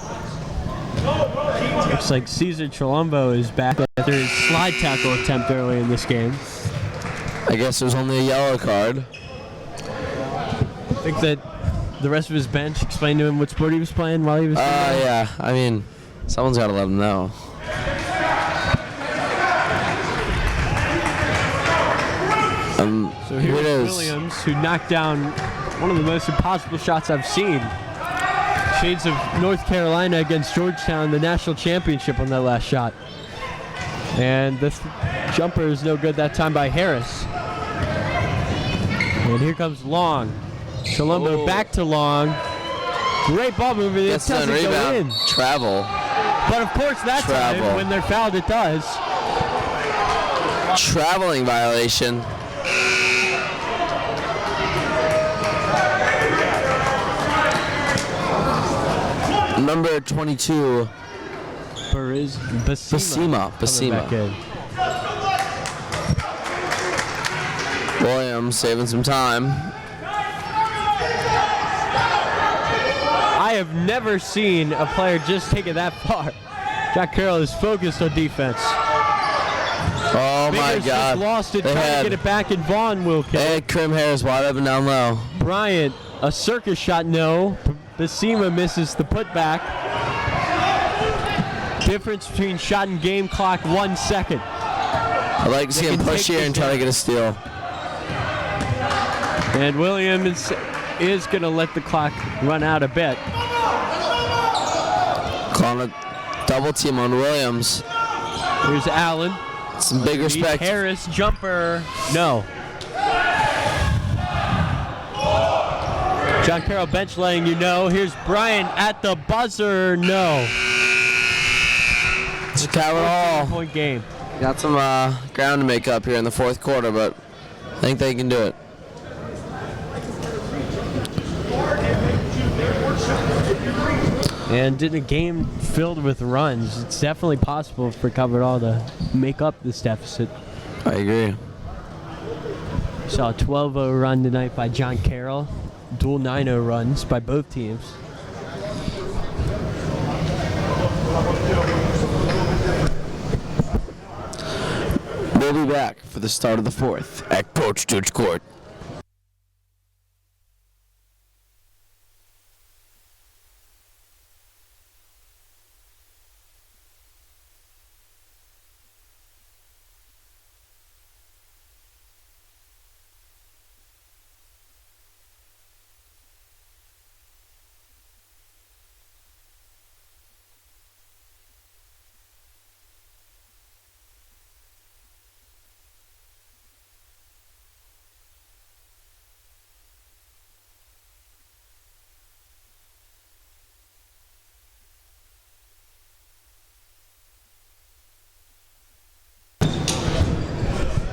Looks like Cesar Chalumbo is back after his slide tackle attempt early in this game.
I guess there's only a yellow card.
think that the rest of his bench explained to him what sport he was playing while he was playing?
Yeah. I mean, someone's got to let him know.
So
here it
here's
is.
Williams, who knocked down one of the most impossible shots I've seen. Shades of North Carolina against Georgetown, the national championship on that last shot. And this jumper is no good that time by Harris. And here comes Long. Colombo back to Long. Great ball movement. It
Gets
doesn't
the
go
rebound.
in.
Travel.
But of course that time,
Travel.
when they're fouled, it does.
Traveling violation. Number 22,
Basima.
Basima. Williams saving some time.
I have never seen a player just take it that far. Jack Carroll is focused on defense.
Oh my
Fingers
God.
just lost it,
They
trying
had-
to get it back, and Vaughn will kill
They
it.
had Krim Harris wide open down low.
Bryant, a circus shot, no. Basima misses the putback. Difference between shot and game clock, 1 second.
I'd like to see him
can
push
take
here
this
and try to
down.
get a steal.
And Williams is going to let the clock run out a bit.
Calling a double team on Williams.
Here's Allen.
Some big respect.
Harris, jumper, no. John Carroll bench letting you know. Here's Bryant at the buzzer, no.
It's a Carroll.
Point game.
Got some ground to make up here in the fourth quarter, but I think they can do it.
And in a game filled with runs, it's definitely possible for Covered All to make up this deficit.
I agree.
Saw a 12-0 run tonight by John Carroll. Dual 9-0 runs by both teams.
We'll be back for the start of the fourth at Coach Judge Court.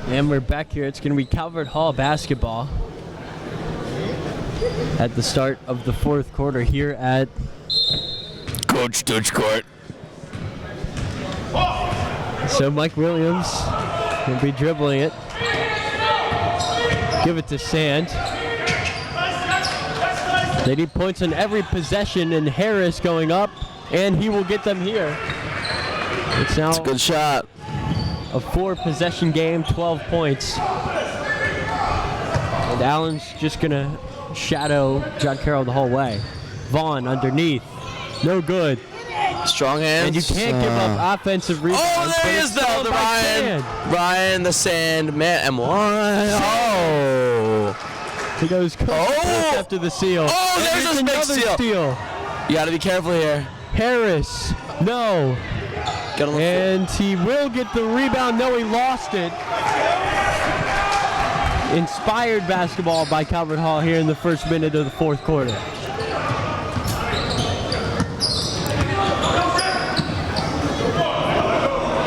And we're back here. It's going to be Calvert Hall basketball at the start of the fourth quarter here at
Coach Judge Court.
So Mike Williams will be dribbling it. Give it to Sand. They need points on every possession, and Harris going up, and he will get them here. It's now
Good shot.
a 4-possession game, 12 points. And Allen's just gonna shadow John Carroll the whole way. Vaughn underneath, no good.
Strong hands.
And you can't give up offensive rebounds.
Oh, there
but
he
it's
is though,
stolen
the
by
Ryan.
Sand.
Ryan, the Sand, man, and one. Oh.
He goes
Oh!
after the seal.
Oh,
And
there's a big
another
steal. You gotta be careful here.
Harris, no.
Get on the
And he will get the rebound. No, he lost it. Inspired basketball by Calvert Hall here in the first minute of the fourth quarter.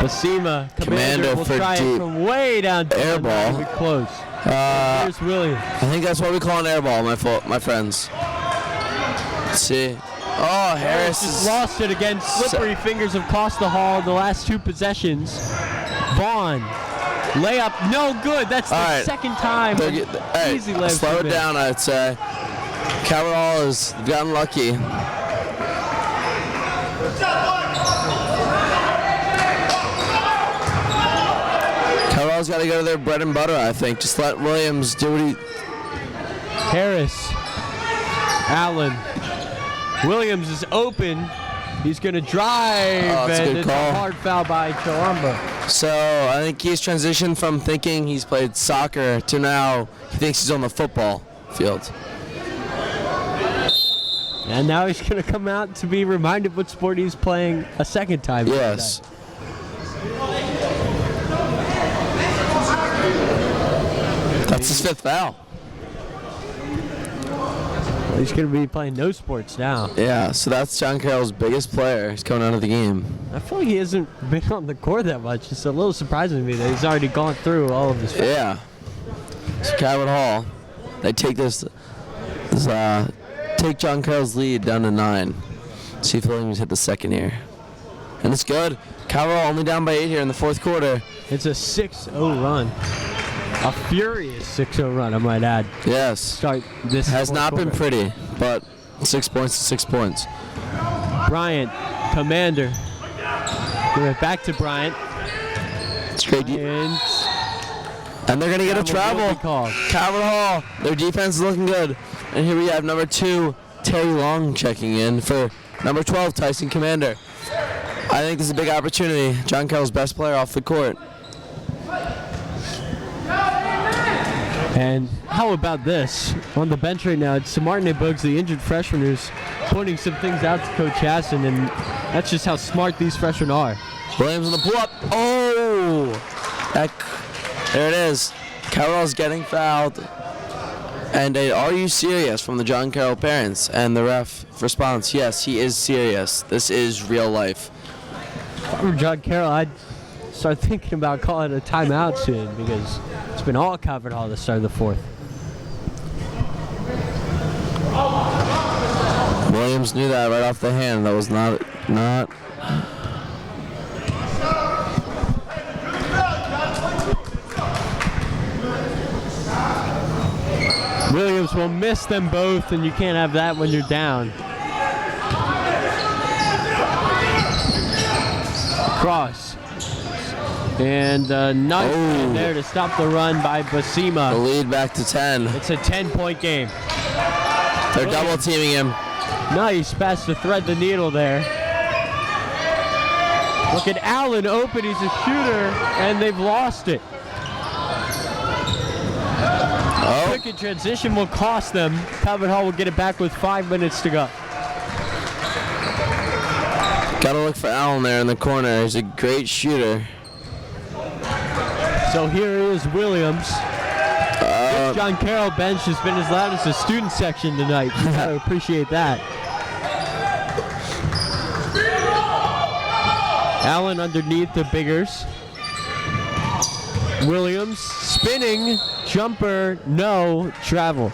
Basima, Commander will
for
try it
deep.
from way down.
Air ball.
Close. Here's Williams.
I think that's what we call an air ball, my friends. Let's see. Oh, Harris
Just
is
lost it again. Slippery fingers have cost the Hall the last 2 possessions. Vaughn, layup, no good. That's the
All right.
second time.
All right,
Easy layup.
slow it down, I'd say. Calvert Hall has gotten lucky. Calvert Hall's got to go to their bread and butter, I think. Just let Williams do what he...
Harris, Allen. Williams is open. He's going to drive,
that's a
and
good
it's
call.
a hard foul by Chalamba.
So I think he's transitioned from thinking he's played soccer to now he thinks he's on the football field.
And now he's going to come out to be reminded what sport he's playing a second time.
Yes. That's his 5th foul.
He's going to be playing no sports now.
Yeah, so that's John Carroll's biggest player. He's coming out of the game.
I feel like he hasn't been on the court that much. It's a little surprising to me that he's already gone through all of this.
Yeah. So Cabot Hall, they take take John Carroll's lead down to 9. See if Williams hit the second here. And it's good. Carroll only down by 8 here in the 4th quarter.
It's a 6-0 run. A furious 6-0 run, I might add.
Yes.
Start this
Has
fourth
not been
quarter.
pretty, but 6 points to 6 points.
Bryant, Commander. Give it back to Bryant.
It's great. And they're going to get a travel. Cabot Hall, their defense is looking good. And here we have number 2, Terry Long checking in for number 12, Tyson Commander. I think this is a big opportunity. John Carroll's best player off the court.
And how about this? On the bench right now, it's Martin Bogues, the injured freshman, who's pointing some things out to Coach Hassan, and that's just how smart these freshmen are.
Williams on the pull-up. Oh! There it is. Carroll's getting fouled. And a "Are you serious?" from the John Carroll parents. And the ref responds, yes, he is serious. This is real life.
If I were John Carroll, I'd start thinking about calling a timeout soon, because it's been all Cabot Hall to start the 4th.
Williams knew that right off the hand. That was not.
Williams will miss them both, and you can't have that when you're down. Cross. And nice in there to stop the run by
The
Basima.
lead back to 10.
It's a 10-point game.
They're double teaming him.
Nice pass to thread the needle there. Look at Allen open, he's a shooter, and they've lost it. Quick in transition will cost them. Cabot Hall will get it back with 5 minutes to go.
Gotta look for Allen there in the corner. He's a great shooter.
So here is Williams. This John Carroll bench has been as loud as the student section tonight. You gotta appreciate that. Allen underneath the Biggers. Williams spinning, jumper, no, travel.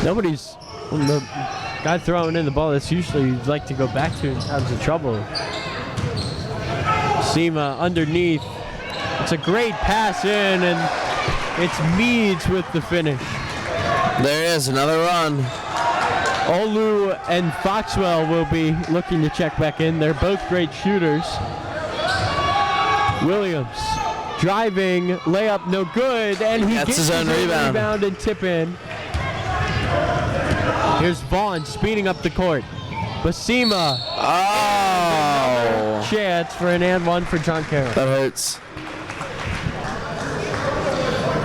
Nobody's, the guy throwing in the ball, that's usually you'd like to go back to in times of trouble. Sema underneath. It's a great pass in, and it's Meads with the finish.
There is another run.
Olu and Foxwell will be looking to check back in. They're both great shooters. Williams driving, layup no good, and he gets his own rebound and tip in. Here's Vaughn speeding up the court. Basima.
Oh!
Chance for an and one for John Carroll.
That hurts.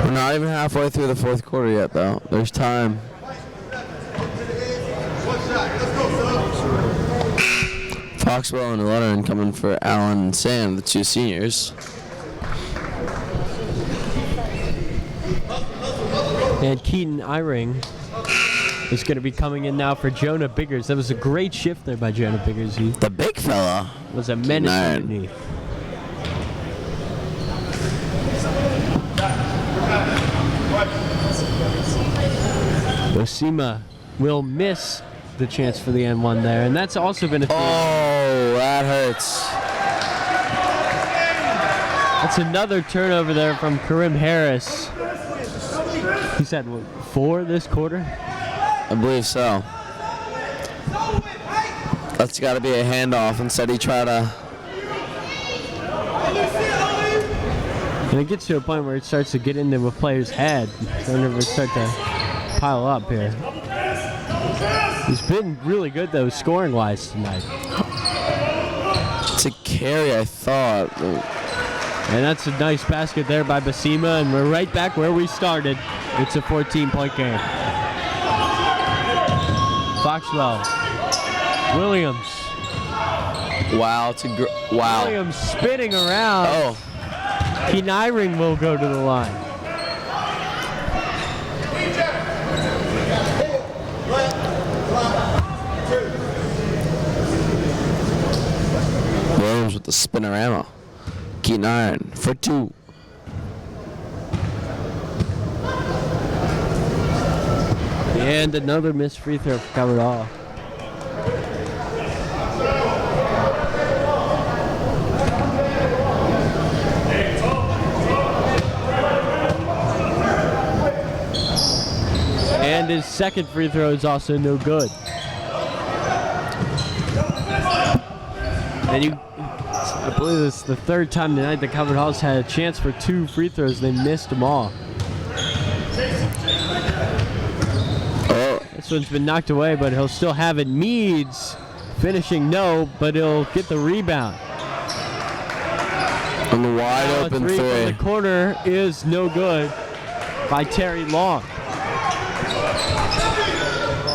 We're not even halfway through the 4th quarter yet, though. There's time. Foxwell and Leonard coming for Allen and Sam, the 2 seniors.
And Keaton Eyring is going to be coming in now for Jonah Biggers. That was a great shift there by Jonah Biggers. He
The big fella.
was a menace underneath. Basima will miss the chance for the N1 there, and that's also been a thing.
Oh, that hurts.
That's another turnover there from Karim Harris. He's had, what, 4 this quarter?
I believe so. That's got to be a handoff. Instead, he tried to
And it gets to a point where it starts to get into a player's head. Whenever it start to pile up here. He's been really good though, scoring-wise tonight.
It's a carry, I thought.
And that's a nice basket there by Basima, and we're right back where we started. It's a 14-point game. Foxwell, Williams.
Wow, wow.
Williams spinning around.
Oh.
Keniring will go to the line.
Williams with the spinorama. Keaton Iron for 2.
And another missed free throw for Covered Hall. And his second free throw is also no good. And I believe this is the third time tonight that Covered Hall's had a chance for 2 free throws. They missed them all. This one's been knocked away, but he'll still have it. Meads finishing no, but he'll get the rebound.
On the wide open
three
three.
from the corner is no good by Terry Long.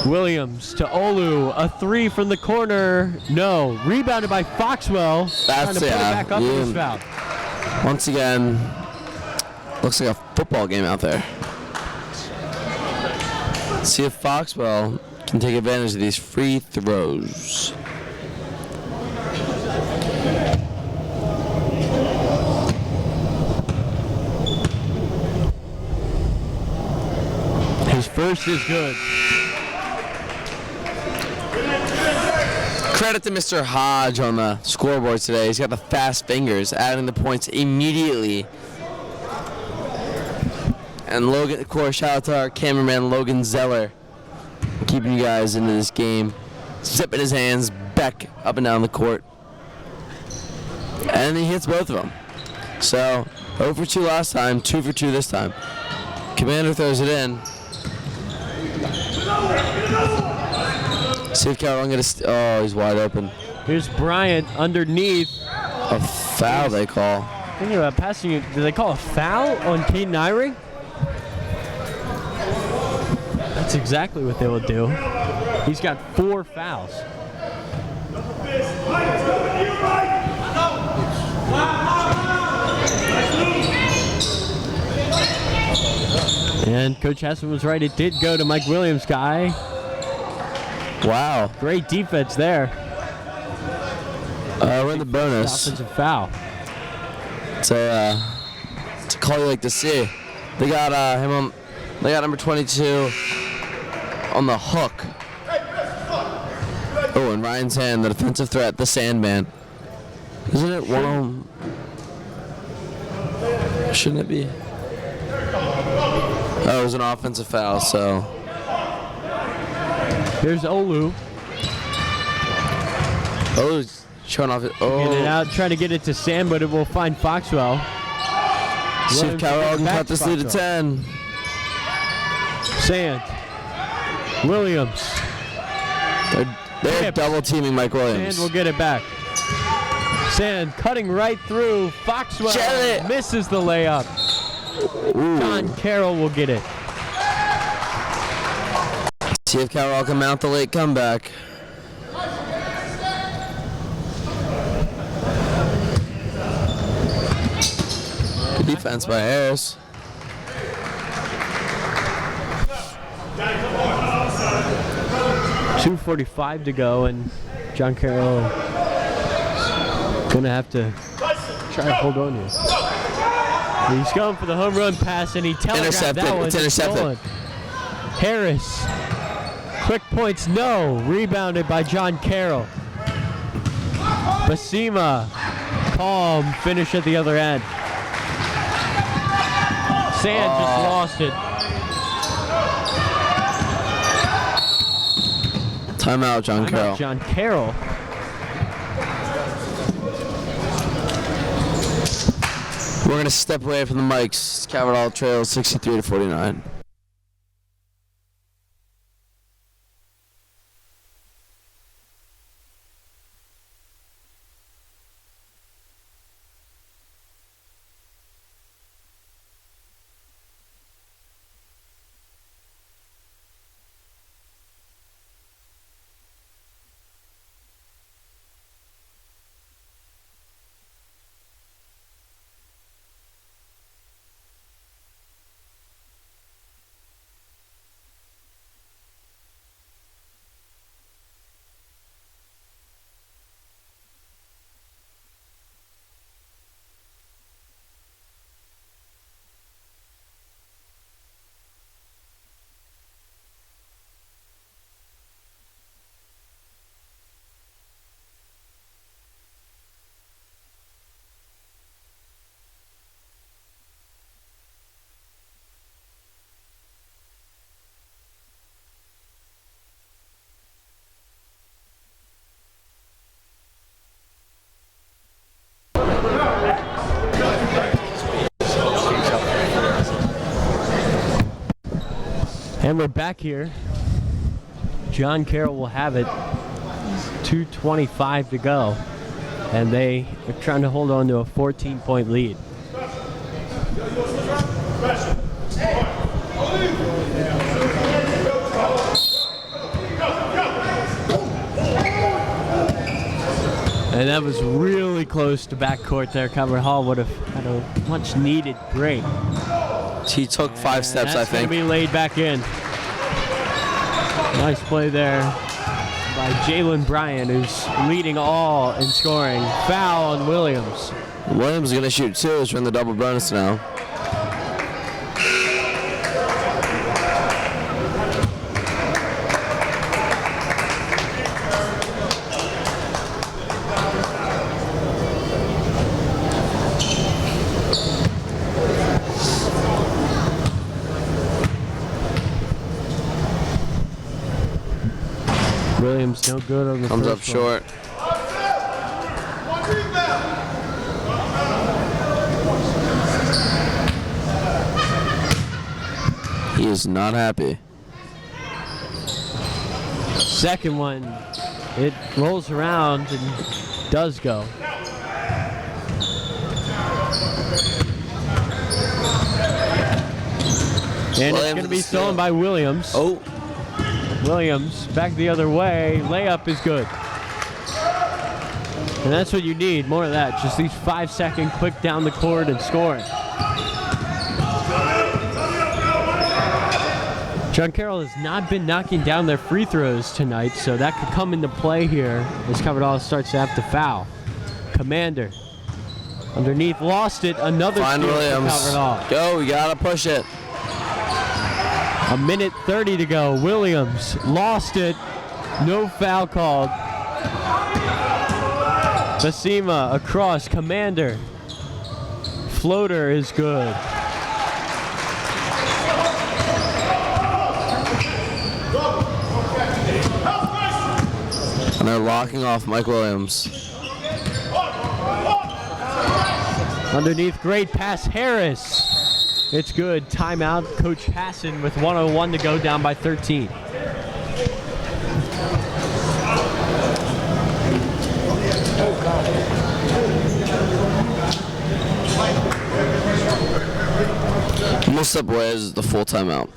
Williams to Olu, a 3 from the corner, no. Rebounded by Foxwell. Trying to put it back up in his foul.
Once again, looks like a football game out there. See if Foxwell can take advantage of these free throws.
His first is good.
Credit to Mr. Hodge on the scoreboard today. He's got the fast fingers, adding the points immediately. And Logan, of course, shout out to our cameraman Logan Zeller, keeping you guys into this game. Zipping his hands back up and down the court. And he hits both of them. So, 0 for 2 last time, 2 for 2 this time. Commander throws it in. See if Carroll can get oh, he's wide open.
Here's Bryant underneath.
A foul they call.
Thinking about passing it, do they call a foul on Caden Iring? That's exactly what they will do. He's got 4 fouls. And Coach Hassan was right. It did go to Mike Williams' guy.
Wow.
Great defense there.
We're in the bonus.
Offensive foul.
It's a call you like to see. They got him on. They got number 22 on the hook. Oh, and Ryan's hand, the defensive threat, the Sandman. Isn't it one of them? Shouldn't it be? Oh, it was an offensive foul, so.
Here's Olu.
Olu's showing off it. Oh.
Get it out, trying to get it to Sam, but it will find Foxwell.
See if Carroll can cut this lead to 10.
Sand. Williams.
They're double teaming Mike Williams.
Sand will get it back. Sand cutting right through. Foxwell misses the layup.
Ooh.
John Carroll will get it.
See if Carroll can mount the late comeback. Good defense by Harris.
.245 to go, and John Carroll gonna have to try to hold on here. He's going for the home run pass, and he telegraphed that one.
It's intercepted.
Harris, quick points, no. Rebounded by John Carroll. Basima, calm finish at the other end. Sand just lost it.
Timeout, John Carroll.
John Carroll.
We're going to step away from the mics. Carroll trails 63-49.
And we're back here. John Carroll will have it. 2:25 to go. And they are trying to hold on to a 14-point lead. And that was really close to backcourt there. Carroll Hall would have had a much needed break.
He took 5 steps, I
That's going
think.
to be laid back in. Nice play there by Jalen Bryan, who's leading all in scoring. Foul on Williams.
Williams is going to shoot 2. It's in the double bonus now.
Williams no good on the
Comes up
first one.
short. He is not happy.
Second one, it rolls around and does go. And it's going to be stolen by Williams.
Oh,
Williams back the other way. Layup is good. And that's what you need, more of that. Just these 5-second quick down the court and scoring. John Carroll has not been knocking down their free throws tonight, so that could come into play here as Carroll starts to have to foul. Commander underneath, lost it. Another
find
steal for
Williams.
Carroll.
Go, we got to push it.
A minute 30 to go. Williams lost it. No foul called. Basima across. Commander. Floater is good.
And they're locking off Mike Williams.
Underneath, great pass. Harris. It's good. Timeout. Coach Hassan with 1:01 to go, down by 13.
We'll step away as the full timeout.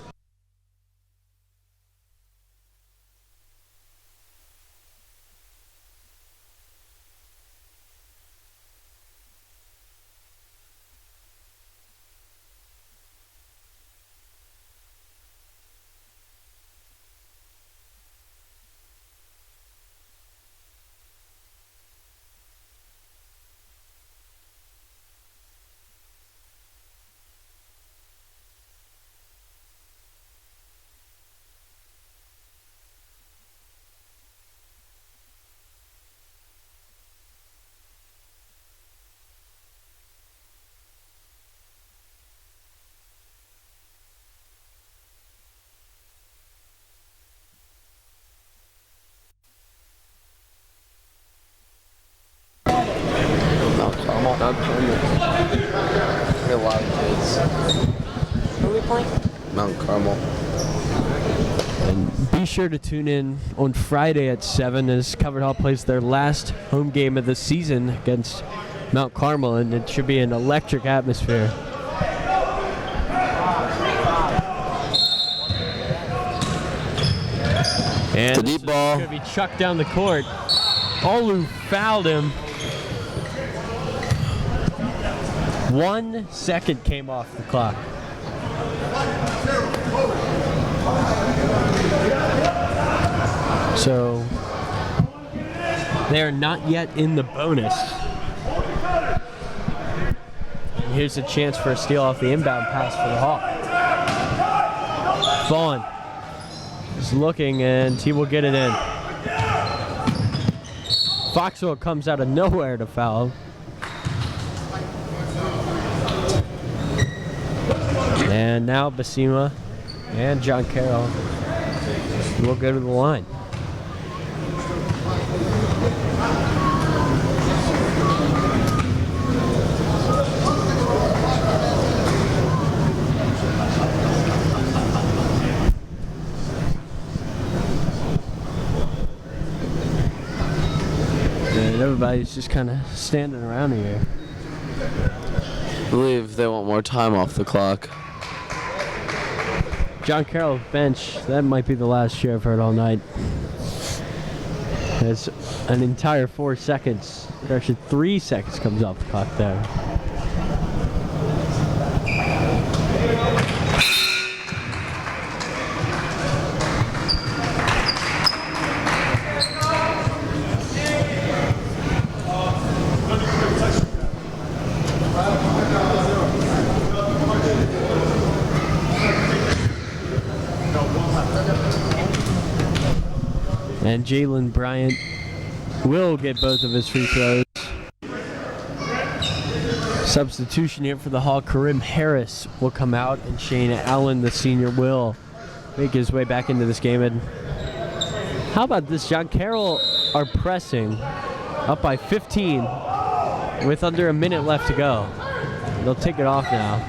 lot of kids.
Who are we playing?
Mount Carmel.
And be sure to tune in on Friday at 7 as Covered Hall plays their last home game of the season against Mount Carmel, and it should be an electric atmosphere. And
The deep ball.
going to be chucked down the court. Olu fouled him. 1 second came off the clock. So they are not yet in the bonus. And here's a chance for a steal off the inbound pass for the Hawk. Vaughn is looking, and he will get it in. Foxwell comes out of nowhere to foul. And now Basima and John Carroll will go to the line. And everybody's just kind of standing around here.
I believe they want more time off the clock.
John Carroll bench, that might be the last cheer I've heard all night. As an entire 4 seconds, or actually 3 seconds comes off the clock there. And Jalen Bryant will get both of his free throws. Substitution here for the Hawk. Karim Harris will come out, and Shane Allen, the senior, will make his way back into this game. And how about this? John Carroll are pressing up by 15 with under a minute left to go. They'll take it off now.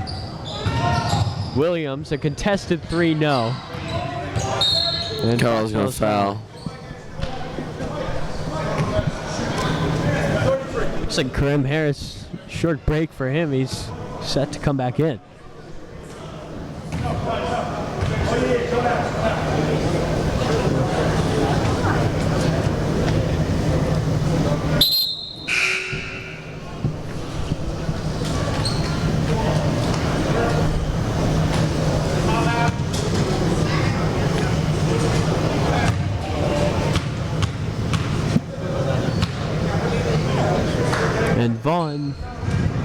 Williams, a contested three, no. And
Carroll's going to foul.
Looks like Karim Harris, short break for him. He's set to come back in. And Vaughn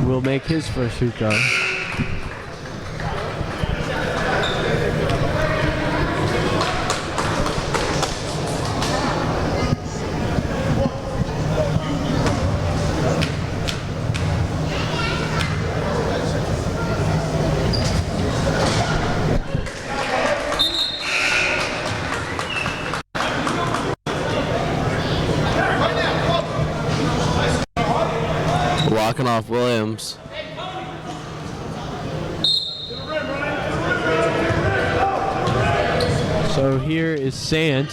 will make his first free throw.
Walking off Williams.
So here is Sant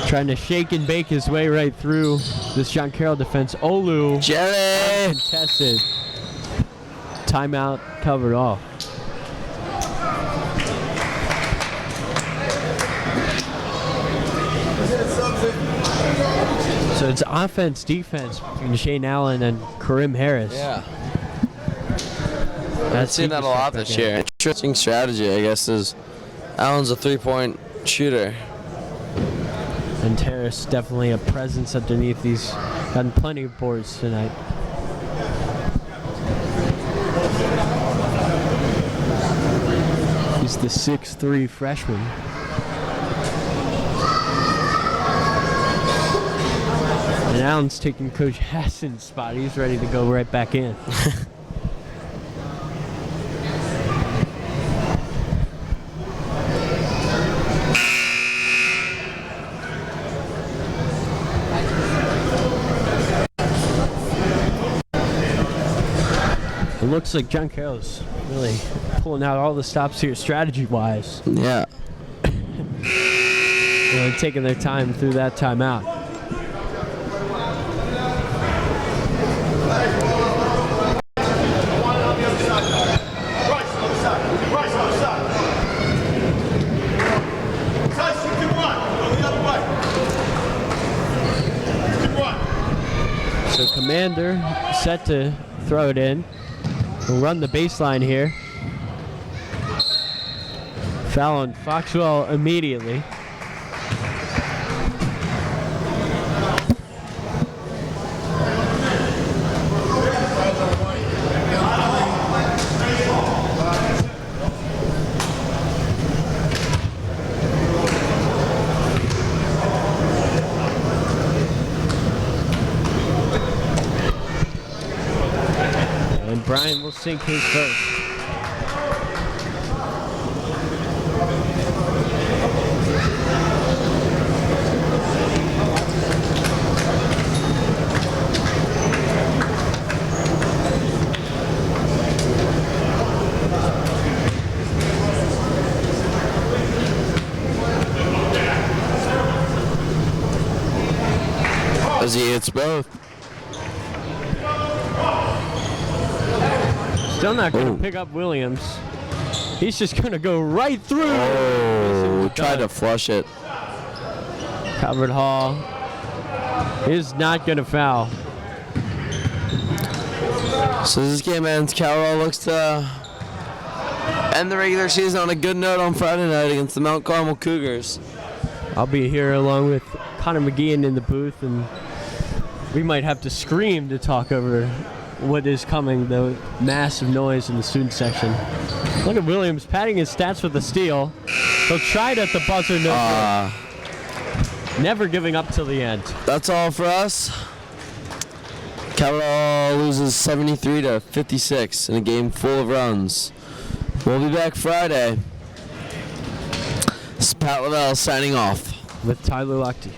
trying to shake and bake his way right through this John Carroll defense. Olu
Jerry!
contested. Timeout covered off. So it's offense, defense between Shane Allen and Karim Harris.
Yeah. I've seen that a lot this year. Interesting strategy, I guess, is Allen's a three-point shooter.
And Harris definitely a presence underneath. He's gotten plenty of boards tonight. He's the 6'3" freshman. And Allen's taking Coach Hassan's spot. He's ready to go right back in. looks like John Carroll's really pulling out all the stops here strategy-wise.
Yeah.
Really taking their time through that timeout. So Commander set to throw it in. We'll run the baseline here. Foul on Foxwell immediately. And Brian will sink his first.
As he hits both.
Still not going to pick up Williams. He's just going to go right through.
Oh, tried to flush it.
Covered Hall is not going to foul.
So this game ends. Carroll looks to end the regular season on a good note on Friday night against the Mount Carmel Cougars.
I'll be here along with Connor McGeehan in the booth, and we might have to scream to talk over what is coming, the massive noise in the student section. Look at Williams padding his stats with a steal. He'll try it at the buzzer, no good. Never giving up till the end.
That's all for us. Carroll loses 73-56 in a game full of runs. We'll be back Friday. This is Pat Lavelle signing off.
With Tyler Lochte.